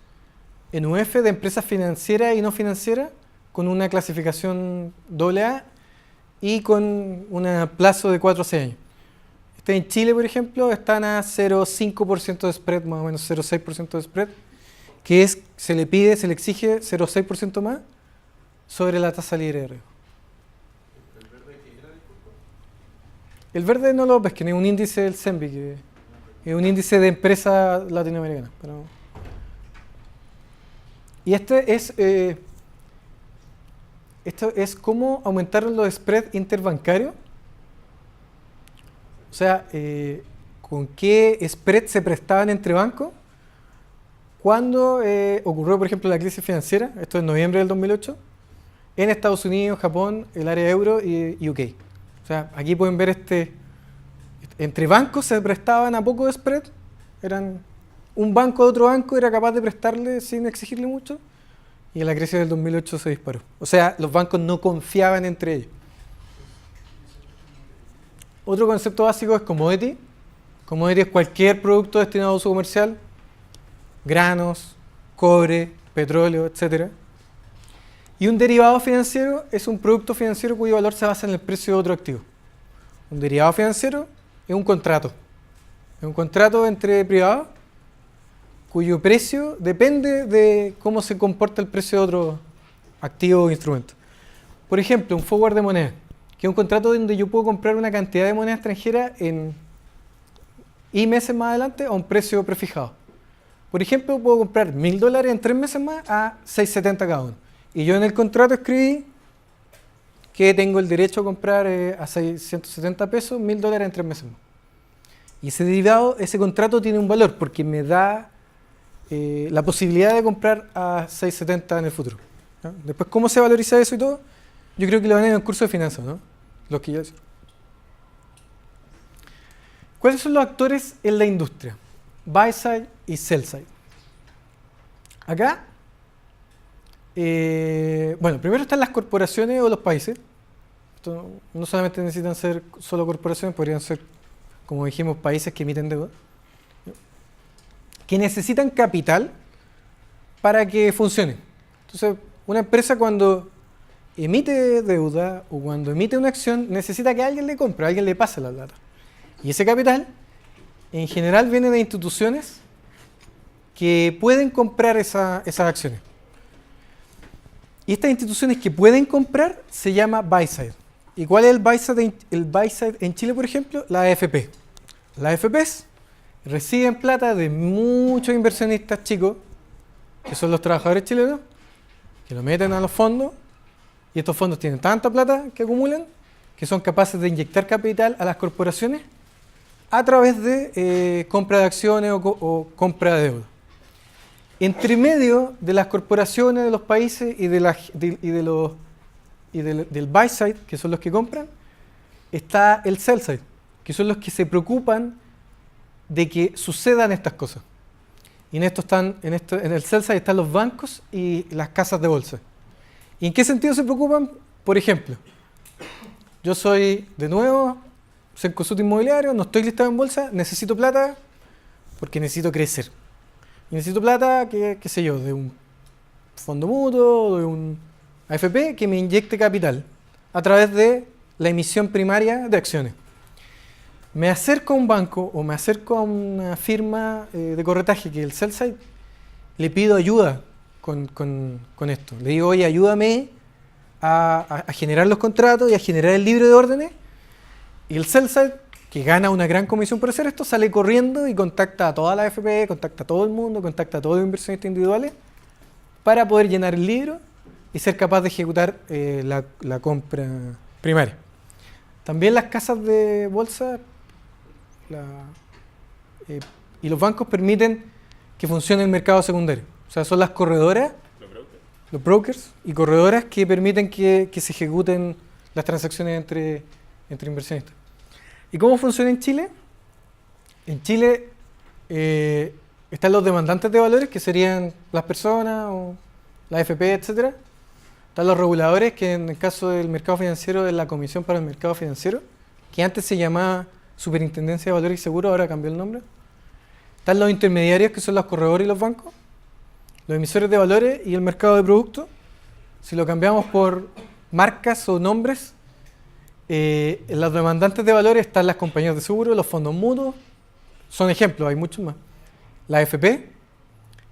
en UF de empresas financieras y no financieras con una clasificación AA y con un plazo de 4 a 6 años. En Chile, por ejemplo, están a 0.5% de spread, más o menos 0.6% de spread, que se le exige 0.6% más sobre la tasa libre de riesgo. ¿El verde qué era, disculpa? El verde no lo ves, que es un índice del CENBI, que es un índice de empresas latinoamericanas. Y este es esto es cómo aumentaron los spreads interbancarios. O sea, con qué spread se prestaban entre bancos cuando ocurrió, por ejemplo, la crisis financiera, esto es noviembre del 2008, en Estados Unidos, Japón, el área euro y UK. O sea, aquí pueden ver entre bancos se prestaban a poco de spread, un banco de otro banco era capaz de prestarle sin exigirle mucho, y en la crisis del 2008 se disparó. O sea, los bancos no confiaban entre ellos. Otro concepto básico es commodity. Commodity es cualquier producto destinado a uso comercial, granos, cobre, petróleo, etc. Y un derivado financiero es un producto financiero cuyo valor se basa en el precio de otro activo. Un derivado financiero es un contrato. Es un contrato entre privados cuyo precio depende de cómo se comporta el precio de otro activo o instrumento. Por ejemplo, un forward de moneda, que es un contrato donde yo puedo comprar una cantidad de moneda extranjera en y meses más adelante a un precio prefijado. Por ejemplo, puedo comprar $1.000 en 3 meses más a 6.70 cada uno. Y yo en el contrato escribí que tengo el derecho a comprar a 670 pesos $1.000 en 3 meses más. Y ese derivado, ese contrato tiene un valor porque me da la posibilidad de comprar a 6.70 en el futuro, ¿no? Después, ¿cómo se valoriza eso y todo? Yo creo que lo van a ver en el curso de finanzas, ¿no? Los que ya... ¿Cuáles son los actores en la industria? Buy side y sell side. Acá, bueno, primero están las corporaciones o los países. Esto no solamente necesitan ser solo corporaciones, podrían ser, como dijimos, países que emiten deuda, que necesitan capital para que funcione. Entonces, una empresa cuando emite deuda o cuando emite una acción necesita que alguien le compre, alguien le pase la plata. Y ese capital, en general, viene de instituciones que pueden comprar esas acciones. Y estas instituciones que pueden comprar se llama buy side. ¿Y cuál es el buy side en Chile, por ejemplo? La AFP. Las AFPs reciben plata de muchos inversionistas chicos, que son los trabajadores chilenos, que lo meten a los fondos, y estos fondos tienen tanta plata que acumulan, que son capaces de inyectar capital a las corporaciones a través de compra de acciones o compra de deuda. Entre medio de las corporaciones de los países y del buy side, que son los que compran, está el sell side, que son los que se preocupan de que sucedan estas cosas. Y en el sell side están los bancos y las casas de bolsa. ¿Y en qué sentido se preocupan? Por ejemplo, yo soy, de nuevo, Cencosud Inmobiliario, no estoy listado en bolsa, necesito plata porque necesito crecer. Y necesito plata, qué sé yo, de un fondo mutuo, de un AFP que me inyecte capital a través de la emisión primaria de acciones. Me acerco a un banco o me acerco a una firma de corretaje que es el sell side, le pido ayuda con esto. Le digo, oye, ayúdame a generar los contratos y a generar el libro de órdenes. Y el sell side, que gana una gran comisión por hacer esto, sale corriendo y contacta a toda la AFP, contacta a todo el mundo, contacta a todos los inversionistas individuales para poder llenar el libro y ser capaz de ejecutar la compra primaria. También las casas de bolsa y los bancos permiten que funcione el mercado secundario. O sea, son las corredoras, los brokers y corredoras que permiten que se ejecuten las transacciones entre inversionistas. ¿Y cómo funciona en Chile? En Chile están los demandantes de valores, que serían las personas o la AFP, etc. Están los reguladores, que en el caso del mercado financiero es la Comisión para el Mercado Financiero, que antes se llamaba Superintendencia de Valores y Seguros, ahora cambió el nombre. Están los intermediarios, que son los corredores y los bancos, los emisores de valores y el mercado de productos. Si lo cambiamos por marcas o nombres, en los demandantes de valores están las compañías de seguro, los fondos mutuos, son ejemplos, hay muchos más. La AFP,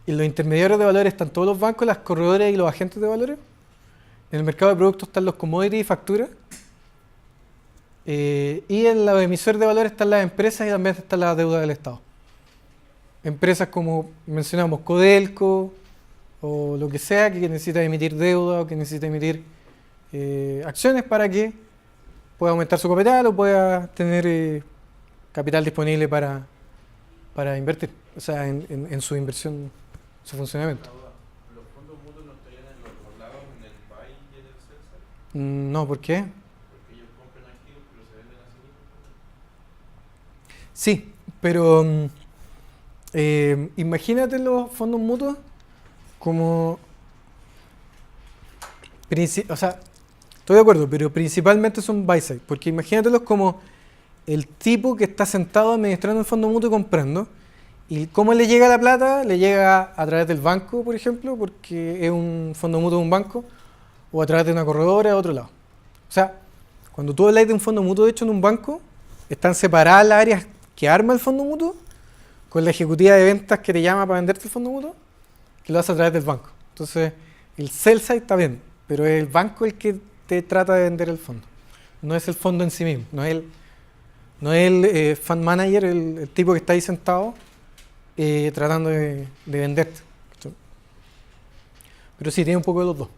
y los intermediarios de valores están todos los bancos, las corredoras y los agentes de valores. En el mercado de productos están los commodities y facturas. Y en los emisores de valores están las empresas y también está la deuda del Estado. Empresas como mencionamos Codelco o lo que sea que necesita emitir deuda o que necesita emitir acciones para que pueda aumentar su capital o pueda tener capital disponible para invertir, o sea, en su inversión, su funcionamiento. Una duda. ¿Los fondos mutuos no estarían en los dos lados, en el buy y en el sell side? No, ¿por qué? Porque ellos compran activos pero se venden a sí mismos. Sí, pero imagínate los fondos mutuos como... o sea, estoy de acuerdo, pero principalmente son buy side, porque imagínatelos como el tipo que está sentado administrando el fondo mutuo y comprando, y cómo le llega la plata, le llega a través del banco, por ejemplo, porque es un fondo mutuo de un banco, o a través de una corredora de otro lado. O sea, cuando tú hablas de un fondo mutuo hecho en un banco, están separadas las áreas que arma el fondo mutuo con la ejecutiva de ventas que te llama para venderte el fondo mutuo, que lo hace a través del banco. Entonces, el sell side está bien, pero es el banco el que te trata de vender el fondo. No es el fondo en sí mismo, no es el fund manager, el tipo que está ahí sentado tratando de venderte. Pero sí, tiene un poco de los dos.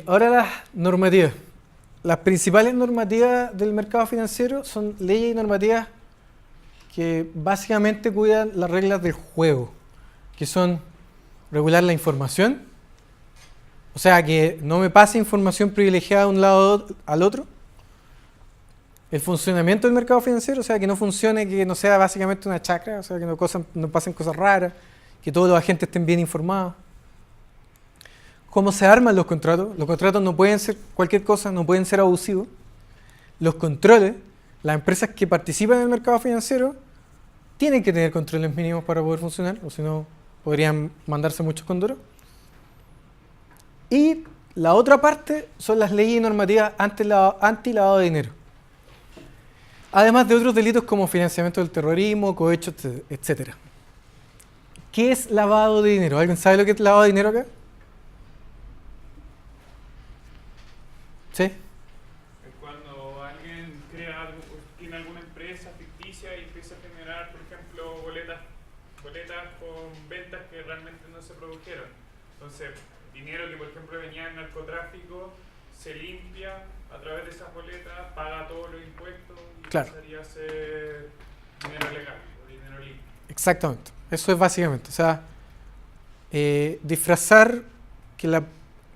Ahora las normativas. Las principales normativas del mercado financiero son leyes y normativas que básicamente cuidan las reglas del juego, que son regular la información, o sea, que no me pase información privilegiada de un lado al otro, el funcionamiento del mercado financiero, o sea, que no funcione, que no sea básicamente una chacra, o sea, que no pasen cosas raras, que todos los agentes estén bien informados. ¿Cómo se arman los contratos? Los contratos no pueden ser cualquier cosa, no pueden ser abusivos. Los controles, las empresas que participan en el mercado financiero tienen que tener controles mínimos para poder funcionar, o si no, podrían mandarse muchos condoros. Y la otra parte son las leyes y normativas anti-lavado de dinero. Además de otros delitos como financiamiento del terrorismo, cohecho, etc. ¿Qué es lavado de dinero? ¿Alguien sabe lo que es lavado de dinero acá? ¿Sí? Es cuando alguien tiene alguna empresa ficticia y empieza a generar, por ejemplo, boletas con ventas que realmente no se produjeron. Entonces, dinero que, por ejemplo, venía del narcotráfico, se limpia a través de esas boletas, paga todos los impuestos y Claro. pasaría a ser dinero legal o dinero limpio. Exactamente. Eso es básicamente. O sea, disfrazar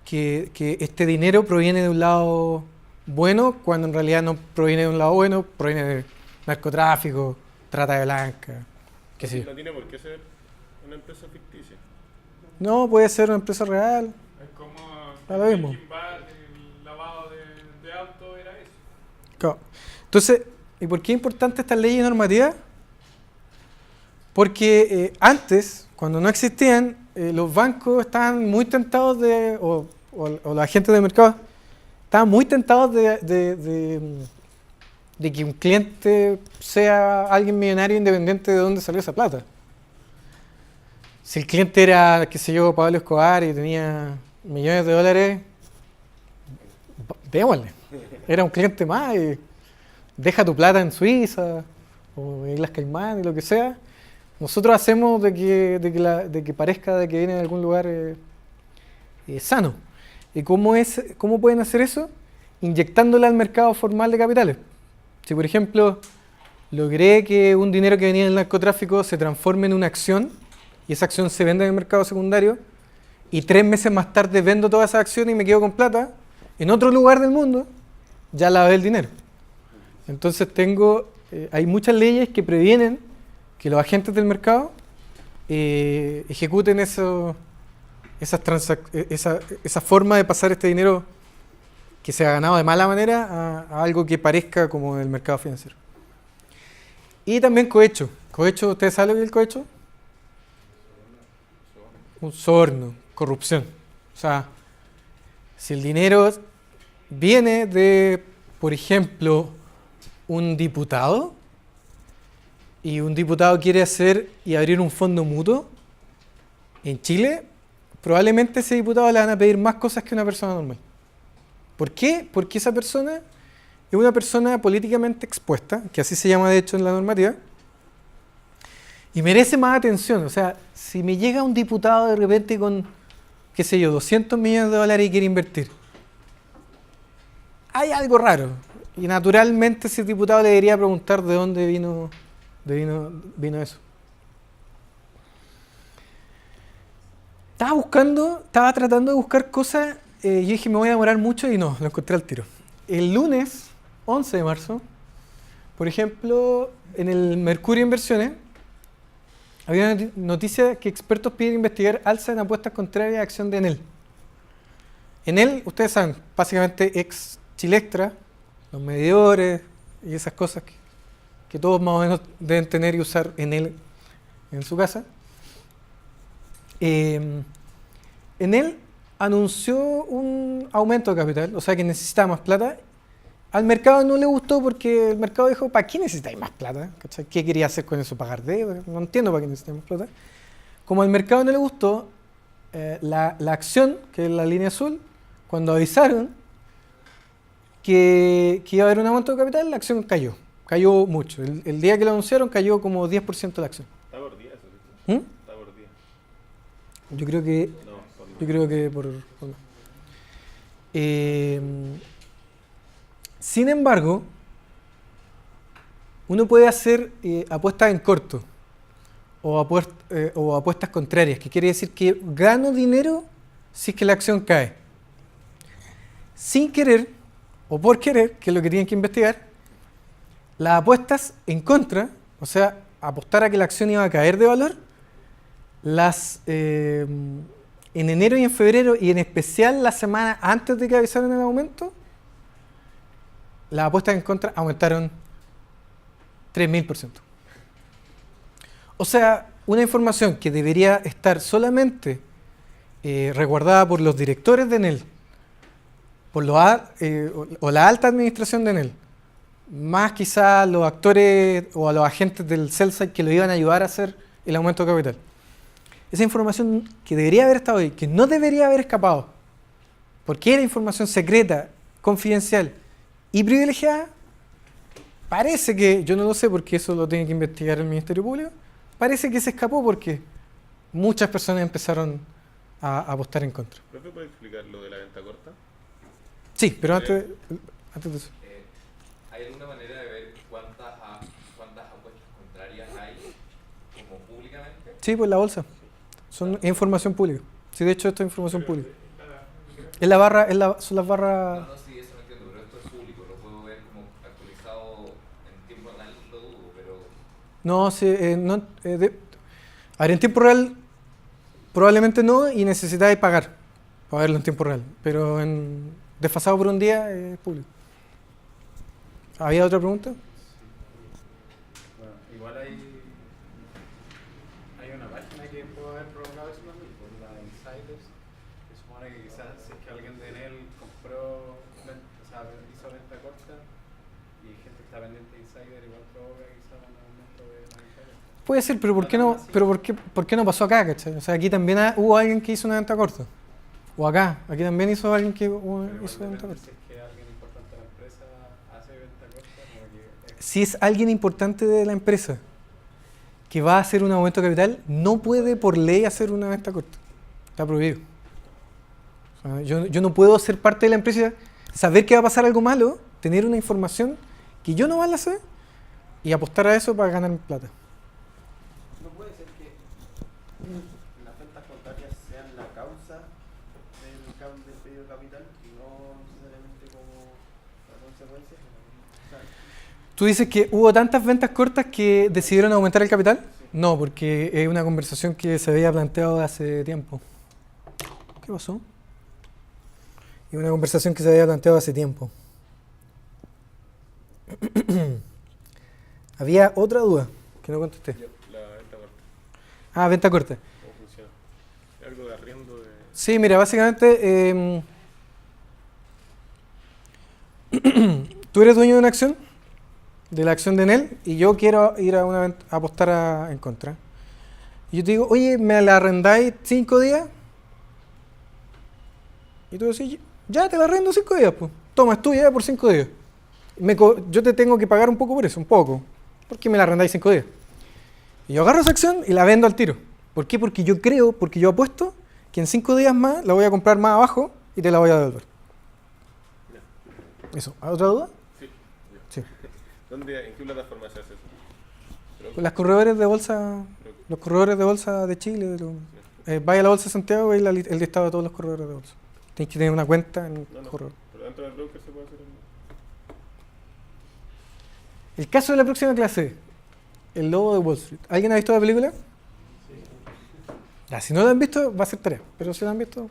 que este dinero proviene de un lado bueno, cuando en realidad no proviene de un lado bueno, proviene de narcotráfico, trata de blanca, qué sé yo. No tiene por qué ser una empresa ficticia. No, puede ser una empresa real. Es como Da lo mismo. Breaking Bad, el lavado de auto era eso. Claro. Entonces, ¿y por qué es importante esta ley y normativa? Porque antes, cuando no existían, los bancos estaban muy tentados o los agentes de mercado estaban muy tentados de que un cliente sea alguien millonario independiente de dónde salió esa plata. Si el cliente era, qué sé yo, Pablo Escobar y tenía millones de dólares, démosle. Era un cliente más y deja tu plata en Suiza o en Islas Caimán y lo que sea. Nosotros hacemos de que parezca de que viene de algún lugar sano. ¿Y cómo pueden hacer eso? Inyectándole al mercado formal de capitales. Si, por ejemplo, logré que un dinero que venía del narcotráfico se transforme en una acción y esa acción se vende en el mercado secundario y 3 meses más tarde vendo toda esa acción y me quedo con plata, en otro lugar del mundo ya lavé el dinero. Entonces hay muchas leyes que previenen que los agentes del mercado ejecuten esa forma de pasar este dinero que se ha ganado de mala manera a algo que parezca como el mercado financiero. Y también cohecho. Cohecho, ¿ustedes saben lo que es el cohecho? Un soborno, corrupción. O sea, si el dinero viene de, por ejemplo, un diputado, y un diputado quiere hacer y abrir un fondo mutuo en Chile, probablemente a ese diputado le van a pedir más cosas que una persona normal. ¿Por qué? Porque esa persona es una persona políticamente expuesta, que así se llama de hecho en la normativa, y merece más atención. O sea, si me llega un diputado de repente con qué sé yo, 200 millones de dólares y quiere invertir. Hay algo raro. Y naturalmente ese diputado le debería preguntar de dónde vino eso. Estaba tratando de buscar cosas, yo dije me voy a demorar mucho y no, lo encontré al tiro. El lunes 11 de marzo, por ejemplo, en el Mercurio Inversiones, había una noticia que expertos piden investigar alza en apuestas contrarias a acción de Enel. Enel, ustedes saben, básicamente ex Chilextra, los medidores y esas cosas que todos más o menos deben tener y usar Enel en su casa. Enel anunció un aumento de capital, o sea que necesitaba más plata. Al mercado no le gustó porque el mercado dijo, ¿para qué necesitáis más plata? ¿Cachai? ¿Qué quería hacer con eso? ¿Pagar deuda? No entiendo para qué necesitáis más plata. Como al mercado no le gustó, la acción, que es la línea azul, cuando avisaron que iba a haber un aumento de capital, la acción cayó. Cayó mucho. El día que lo anunciaron cayó como 10% la acción. Está por día eso, ¿Mm? está por día. Yo creo que por sin embargo, uno puede hacer apuestas en corto o apuestas contrarias, que quiere decir que gano dinero si es que la acción cae. Sin querer o por querer, que es lo que tienen que investigar, las apuestas en contra, o sea, apostar a que la acción iba a caer de valor, en enero y en febrero, y en especial la semana antes de que avisaran el aumento, las apuestas en contra aumentaron 3000%. O sea, una información que debería estar solamente resguardada por los directores de Enel, por o la alta administración de Enel, más quizás los actores o a los agentes del sell-side que lo iban a ayudar a hacer el aumento de capital. Esa información que debería haber estado ahí, que no debería haber escapado, porque era información secreta, confidencial y privilegiada, parece que, yo no lo sé porque eso lo tiene que investigar el Ministerio Público, parece que se escapó porque muchas personas empezaron a apostar en contra. ¿Profe, puede explicar lo de la venta corta? Sí, pero antes de eso. ¿Hay alguna manera de ver cuántas apuestas contrarias hay como públicamente? Sí, pues la bolsa. Es información pública. Sí, de hecho esto es información pública. Es la barra, son las barras. No, sí, eso no entiendo, pero esto es público, lo puedo ver como actualizado en tiempo real, lo dudo, pero... No, sí, a ver, en tiempo real probablemente no y necesitáis pagar para verlo en tiempo real, pero desfasado por un día es público. ¿Había otra pregunta? Bueno, igual hay una página que puede haber provocado eso también, por la de Insiders, que supone que quizás si es que alguien de Enel compró, o sea, hizo venta corta y gente está pendiente de Insider, igual provoca quizás un aumento de la Insider. Puede ser, pero ¿por qué no? Pero ¿por qué no pasó acá, cachai? O sea, aquí también hubo alguien que hizo una venta corta. O aquí también hizo alguien que hizo una venta corta. Si es que alguien importante de la empresa hace venta corta, como que... Si es alguien importante de la empresa que va a hacer un aumento de capital, no puede por ley hacer una venta corta. Está prohibido. O sea, yo no puedo ser parte de la empresa, saber que va a pasar algo malo, tener una información que yo no la sé y apostar a eso para ganar plata. ¿No puede ser que las ventas contrarias sean la causa del pedido de capital y no necesariamente como la consecuencia? O sea, ¿Tú dices que hubo tantas ventas cortas que decidieron aumentar el capital? No, porque es una conversación que se había planteado hace tiempo. ¿Qué pasó? Es una conversación que se había planteado hace tiempo. Había otra duda que no contesté. La venta corta. Ah, venta corta. ¿Cómo funciona? Algo de arriendo de... Sí, mira, básicamente tú eres dueño de una acción, de la acción de Enel, y yo quiero ir a a apostar en contra. Y yo te digo, oye, ¿me la arrendáis 5 días? Y tú decís, ya te la arrendo 5 días, pues. Toma, es tuya por 5 días. Yo te tengo que pagar un poco por eso, un poco. Porque me la arrendáis 5 días. Y yo agarro esa acción y la vendo al tiro. ¿Por qué? Porque yo creo, porque yo apuesto que en 5 días más la voy a comprar más abajo y te la voy a devolver. Eso. ¿Otra duda? Sí. Sí. ¿En qué plataforma se hace eso? Con las corredores de bolsa, los corredores de bolsa de Chile. Vaya a la Bolsa de Santiago y el listado de todos los corredores de bolsa. Tienes que tener una cuenta en el corredor. Pero dentro del broker se puede hacer El caso de la próxima clase, El Lobo de Wall Street. ¿Alguien ha visto la película? Sí. Ya, si no la han visto, va a ser tarea. Pero si la han visto...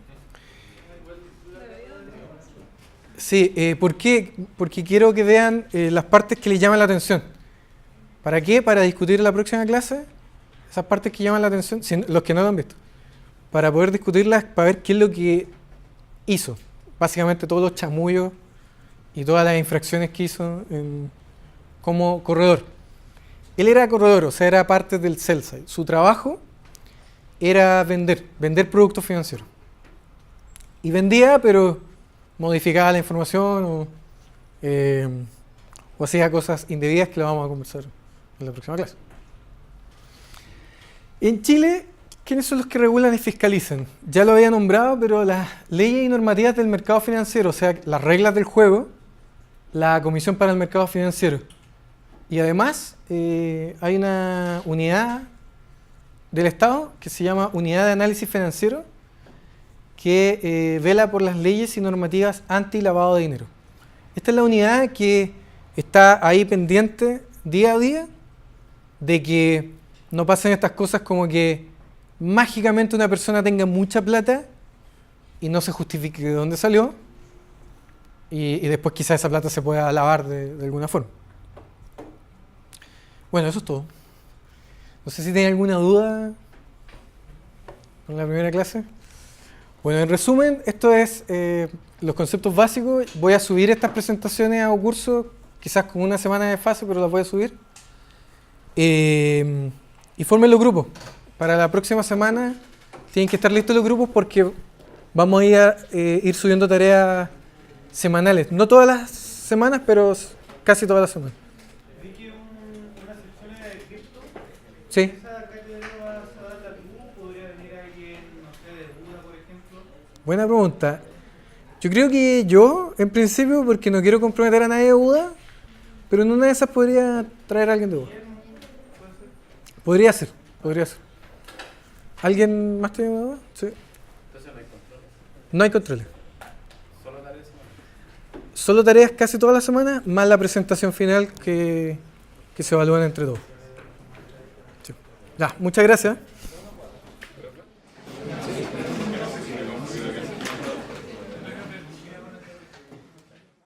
Sí, ¿por qué? Porque quiero que vean las partes que les llaman la atención. ¿Para qué? Para discutir en la próxima clase esas partes que llaman la atención, los que no lo han visto. Para poder discutirlas, para ver qué es lo que hizo. Básicamente todos los chamullos y todas las infracciones que hizo como corredor. Él era corredor, o sea, era parte del sell side. Su trabajo era vender productos financieros. Y vendía, pero modificaba la información o hacía cosas indebidas que lo vamos a conversar en la próxima clase. En Chile, ¿quiénes son los que regulan y fiscalizan? Ya lo había nombrado, pero las leyes y normativas del mercado financiero, o sea, las reglas del juego, la Comisión para el Mercado Financiero. Y además hay una unidad del Estado que se llama Unidad de Análisis Financiero, que vela por las leyes y normativas anti-lavado de dinero. Esta es la unidad que está ahí pendiente día a día de que no pasen estas cosas como que mágicamente una persona tenga mucha plata y no se justifique de dónde salió y después quizás esa plata se pueda lavar de alguna forma. Bueno, eso es todo. No sé si tienen alguna duda con la primera clase. Bueno, en resumen, esto es los conceptos básicos. Voy a subir estas presentaciones a un curso, quizás con una semana de fase, pero las voy a subir. Y formen los grupos. Para la próxima semana tienen que estar listos los grupos porque vamos a ir subiendo tareas semanales. No todas las semanas, pero casi todas las semanas. Vi que una sección era de cripto. Sí. ¿Esa cátedra va a darla tú? ¿Podría venir alguien, no sé, de Buda, por ejemplo? Buena pregunta. Yo creo que yo, en principio, porque no quiero comprometer a nadie de Buda, pero en una de esas podría traer a alguien de Buda. Podría ser. ¿Alguien más tiene una duda? Sí. Entonces no hay controles. No hay controles. Solo tareas semanales. Solo tareas casi toda la semana, más la presentación final que se evalúan entre todos. Sí. Ya, muchas gracias.